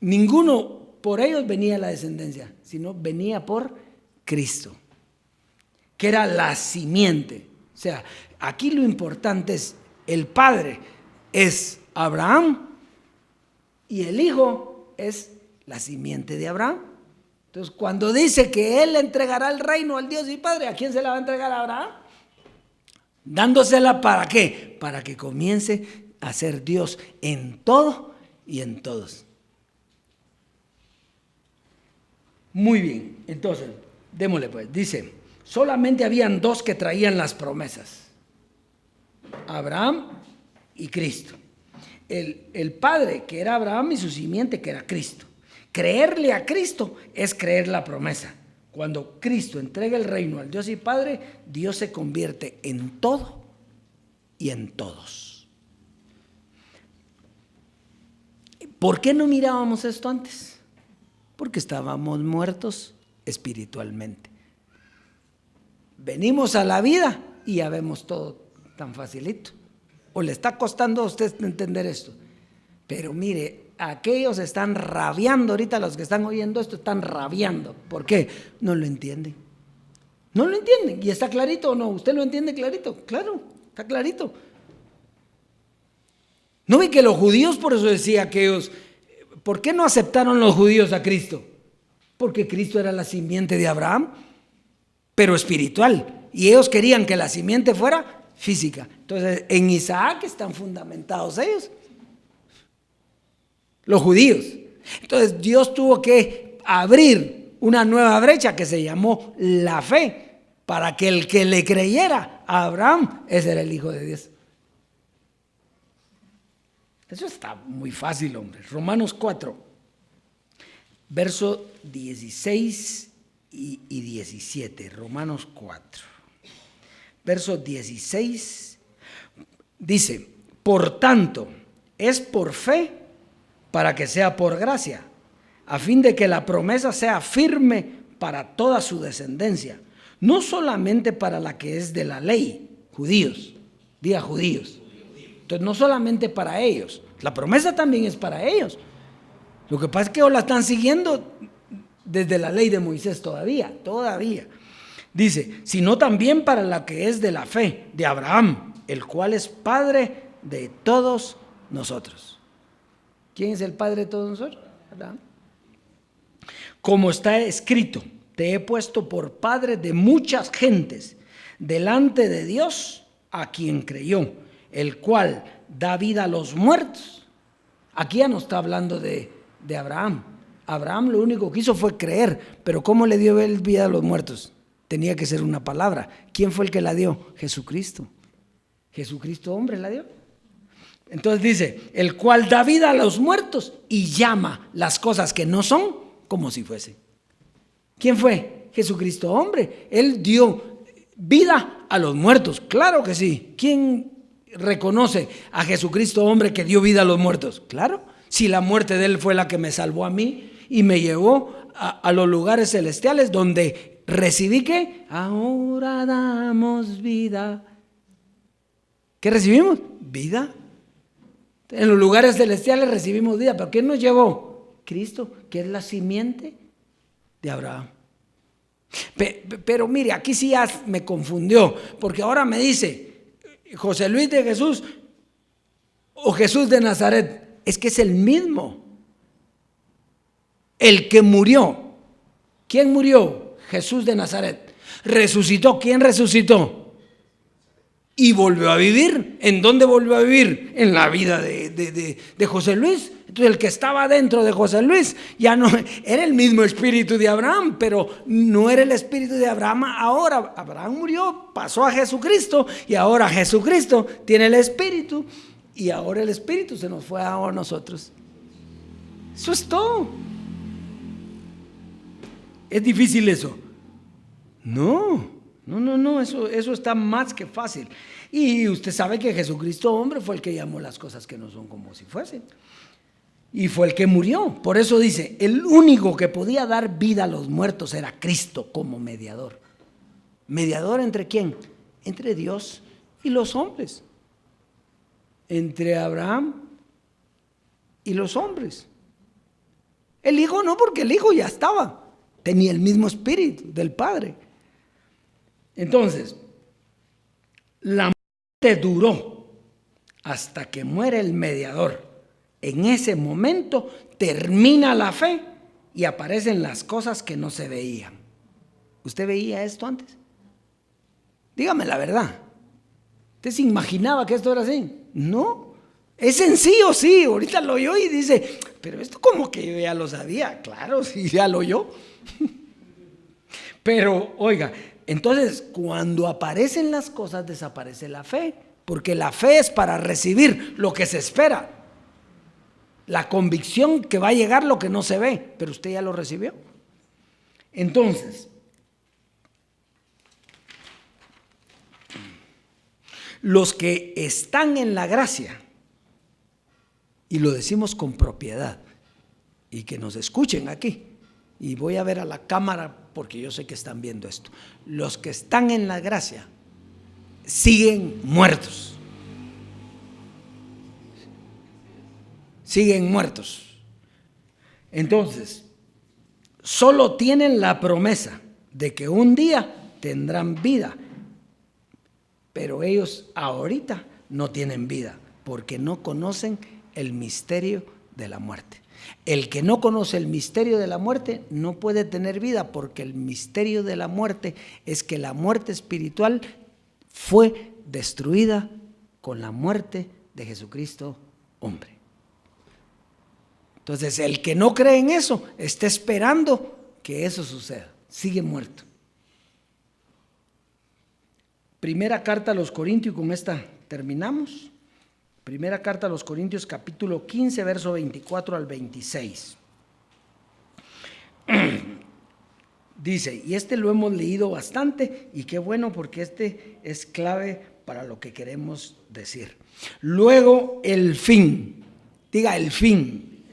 ninguno por ellos venía la descendencia, sino venía por Cristo, que era la simiente. O sea, aquí lo importante es, el padre es Abraham y el hijo es la simiente de Abraham. Entonces, cuando dice que él le entregará el reino al Dios y Padre, ¿a quién se la va a entregar a Abraham? Dándosela ¿para qué? Para que comience a ser Dios en todo y en todos. Muy bien, entonces, démosle pues, dice, solamente habían dos que traían las promesas, Abraham y Cristo. El padre, que era Abraham, y su simiente, que era Cristo. Creerle a Cristo es creer la promesa. Cuando Cristo entrega el reino al Dios y Padre, Dios se convierte en todo y en todos. ¿Por qué no mirábamos esto antes? Porque estábamos muertos espiritualmente. Venimos a la vida y ya vemos todo tan facilito. ¿O le está costando a usted entender esto? Pero mire, aquellos están rabiando ahorita, los que están oyendo esto están rabiando. ¿Por qué? No lo entienden. No lo entienden. ¿Y está clarito o no? ¿Usted lo entiende clarito? Claro, está clarito. ¿No ve que los judíos, por eso decía aquellos, ¿por qué no aceptaron los judíos a Cristo? Porque Cristo era la simiente de Abraham, pero espiritual. Y ellos querían que la simiente fuera física. Entonces, en Isaac están fundamentados ellos, los judíos. Entonces, Dios tuvo que abrir una nueva brecha que se llamó la fe, para que el que le creyera a Abraham, ese era el Hijo de Dios. Eso está muy fácil, hombre. Romanos 4, verso 16 y 17. Romanos 4, verso 16, dice, por tanto, es por fe para que sea por gracia, a fin de que la promesa sea firme para toda su descendencia, no solamente para la que es de la ley, judíos, diga judíos. Entonces no solamente para ellos, la promesa también es para ellos. Lo que pasa es que ellos la están siguiendo desde la ley de Moisés todavía. Dice, sino también para la que es de la fe de Abraham, el cual es padre de todos nosotros. ¿Quién es el padre de todos nosotros? Abraham. Como está escrito, te he puesto por padre de muchas gentes delante de Dios a quien creyó, el cual da vida a los muertos. Aquí ya no está hablando de Abraham. Abraham lo único que hizo fue creer, pero ¿cómo le dio él vida a los muertos? Tenía que ser una palabra. ¿Quién fue el que la dio? Jesucristo. Jesucristo hombre la dio. Entonces dice, el cual da vida a los muertos y llama las cosas que no son como si fuesen. ¿Quién fue? Jesucristo hombre. Él dio vida a los muertos. Claro que sí. ¿Quién reconoce a Jesucristo hombre que dio vida a los muertos? Claro. Si la muerte de él fue la que me salvó a mí y me llevó a los lugares celestiales donde recibí ¿qué? Ahora damos vida. ¿Qué recibimos? Vida. En los lugares celestiales recibimos vida, pero ¿quién nos llevó? Cristo, que es la simiente de Abraham. Pero mire, aquí sí ya me confundió, porque ahora me dice José Luis de Jesús o Jesús de Nazaret. Es que es el mismo, el que murió. ¿Quién murió? Jesús de Nazaret. Resucitó. ¿Quién resucitó? Y volvió a vivir. ¿En dónde volvió a vivir? En la vida de José Luis. Entonces el que estaba dentro de José Luis ya no era el mismo espíritu de Abraham, pero no era el espíritu de Abraham ahora. Abraham murió, pasó a Jesucristo y ahora Jesucristo tiene el espíritu. Y ahora el espíritu se nos fue a nosotros. Eso es todo. ¿Es difícil eso? No, eso está más que fácil. Y usted sabe que Jesucristo hombre fue el que llamó las cosas que no son como si fuesen. Y fue el que murió. Por eso dice, el único que podía dar vida a los muertos era Cristo como mediador. ¿Mediador entre quién? Entre Dios y los hombres. Entre Abraham y los hombres. El Hijo no, porque el Hijo ya estaba, tenía el mismo espíritu del Padre. Entonces, la muerte duró hasta que muere el mediador. En ese momento termina la fe y aparecen las cosas que no se veían. ¿Usted veía esto antes? Dígame la verdad. ¿Usted se imaginaba que esto era así? No, es sencillo, sí, ahorita lo oyó y dice, pero esto como que yo ya lo sabía. Claro, sí, ya lo oyó. Pero oiga, entonces cuando aparecen las cosas desaparece la fe, porque la fe es para recibir lo que se espera, la convicción que va a llegar lo que no se ve, pero usted ya lo recibió. Entonces, los que están en la gracia, y lo decimos con propiedad, y que nos escuchen aquí, y voy a ver a la cámara porque yo sé que están viendo esto, los que están en la gracia siguen muertos. Siguen muertos. Entonces, solo tienen la promesa de que un día tendrán vida. Pero ellos ahorita no tienen vida porque no conocen el misterio de la muerte. El que no conoce el misterio de la muerte no puede tener vida, porque el misterio de la muerte es que la muerte espiritual fue destruida con la muerte de Jesucristo hombre. Entonces el que no cree en eso está esperando que eso suceda, sigue muerto. Primera carta a los Corintios, con esta terminamos. Primera carta a los Corintios, capítulo 15, verso 24 al 26. Dice, y este lo hemos leído bastante, y qué bueno, porque este es clave para lo que queremos decir. Luego el fin, diga el fin,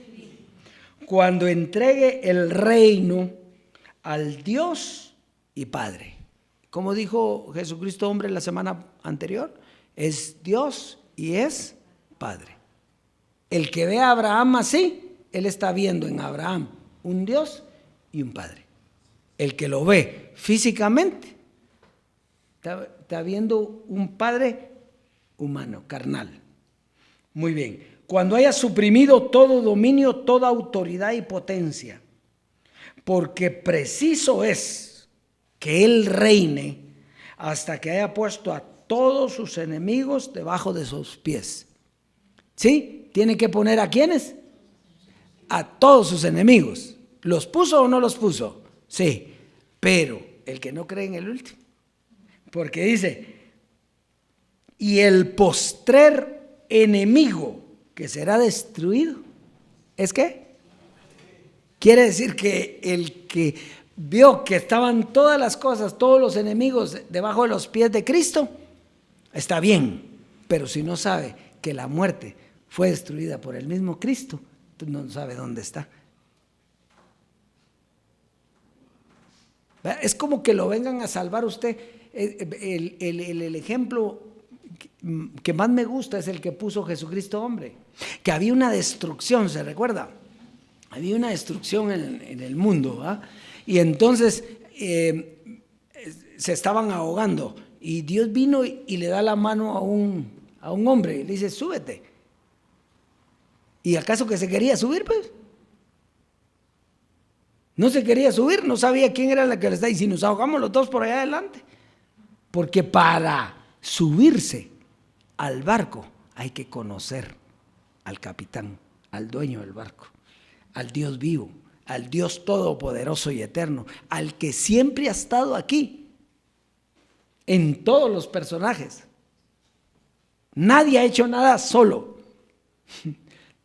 cuando entregue el reino al Dios y Padre. como dijo Jesucristo hombre la semana anterior, es Dios y es Padre. El que ve a Abraham así, él está viendo en Abraham un Dios y un Padre. El que lo ve físicamente, está viendo un Padre humano, carnal. Muy bien. Cuando haya suprimido todo dominio, toda autoridad y potencia, porque preciso es que Él reine hasta que haya puesto a todos sus enemigos debajo de sus pies. ¿Sí? ¿Tiene que poner a quiénes? A todos sus enemigos. ¿Los puso o no los puso? Sí, pero el que no cree en el último. Porque dice, y el postrer enemigo que será destruido, ¿es qué? Quiere decir que el que vio que estaban todas las cosas, todos los enemigos debajo de los pies de Cristo, está bien, pero si no sabe que la muerte fue destruida por el mismo Cristo, no sabe dónde está. Es como que lo vengan a salvar usted. El ejemplo que más me gusta es el que puso Jesucristo hombre, que había una destrucción, ¿se recuerda? Había una destrucción en el mundo, ¿verdad? Y entonces se estaban ahogando y Dios vino y le da la mano a un hombre y le dice, súbete. ¿Y acaso que se quería subir, pues? No se quería subir, no sabía quién era la que le estaba diciendo, nos ahogamos los dos por allá adelante. Porque para subirse al barco hay que conocer al capitán, al dueño del barco, al Dios vivo, al Dios todopoderoso y eterno, al que siempre ha estado aquí, en todos los personajes. Nadie ha hecho nada solo.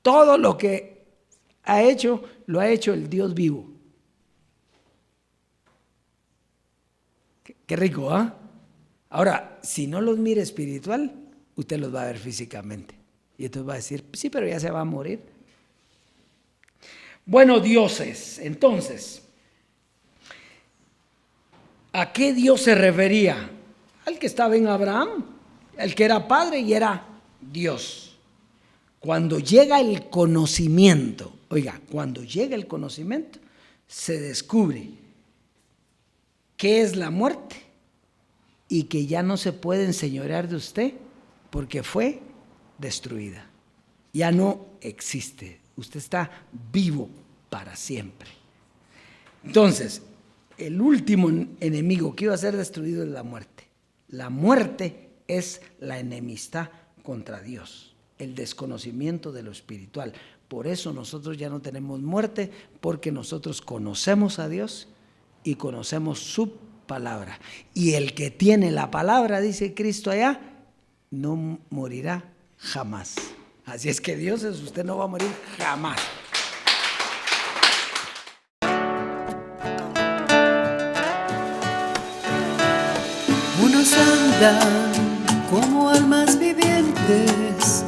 Todo lo que ha hecho, lo ha hecho el Dios vivo. Qué rico, ¿ah? Ahora, si no los mira espiritual, usted los va a ver físicamente. Y entonces va a decir, sí, pero ya se va a morir. Bueno, dioses, entonces, ¿a qué Dios se refería? Al que estaba en Abraham, el que era padre y era Dios. Cuando llega el conocimiento, oiga, cuando llega el conocimiento, se descubre qué es la muerte y que ya no se puede enseñorear de usted porque fue destruida. Ya no existe. Usted está vivo para siempre. Entonces, el último enemigo que iba a ser destruido es la muerte. La muerte es la enemistad contra Dios, el desconocimiento de lo espiritual. Por eso nosotros ya no tenemos muerte, porque nosotros conocemos a Dios y conocemos su palabra. Y el que tiene la palabra, dice Cristo allá, no morirá jamás. Así es que Dios, usted no va a morir jamás. Unos andan como almas vivientes,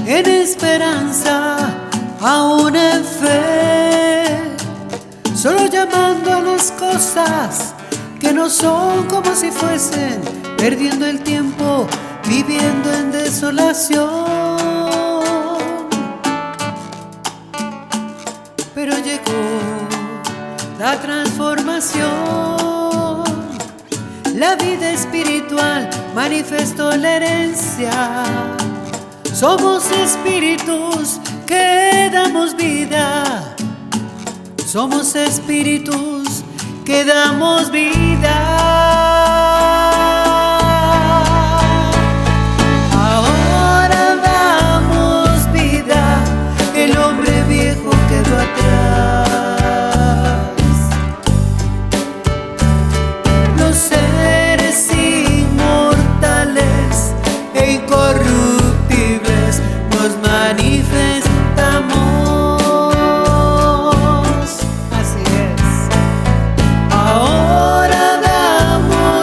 en esperanza, aún en fe, solo llamando a las cosas que no son como si fuesen, perdiendo el tiempo, viviendo en desolación. Pero llegó la transformación, la vida espiritual manifestó la herencia. Somos espíritus que damos vida, somos espíritus que damos vida. Ahora damos vida, el hombre viejo quedó atrás. Los seres inmortales e incorruptibles nos manifestamos. Así es. Ahora damos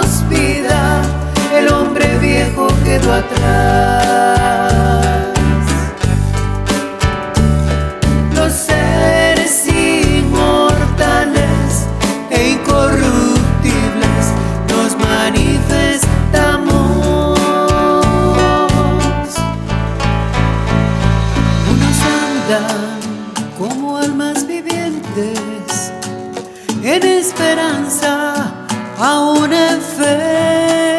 como almas vivientes, en esperanza, aún en fe,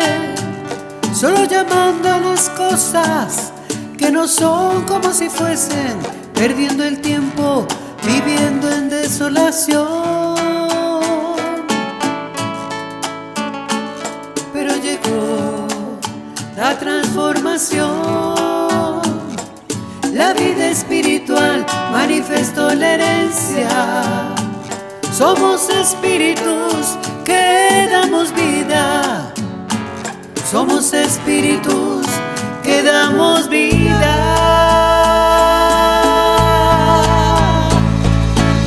solo llamando a las cosas que no son como si fuesen, perdiendo el tiempo, viviendo en desolación. Pero llegó la transformación, la vida espiritual manifestó la herencia. Somos espíritus que damos vida, somos espíritus que damos vida.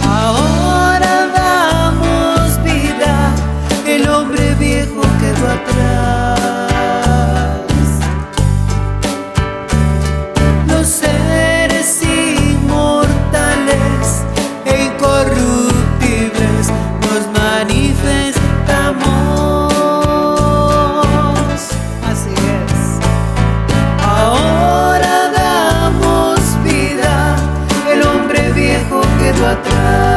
Ahora damos vida, el hombre viejo quedó atrás. Los seres inmortales e incorruptibles nos manifestamos. Así es. Ahora damos vida, el hombre viejo quedó atrás.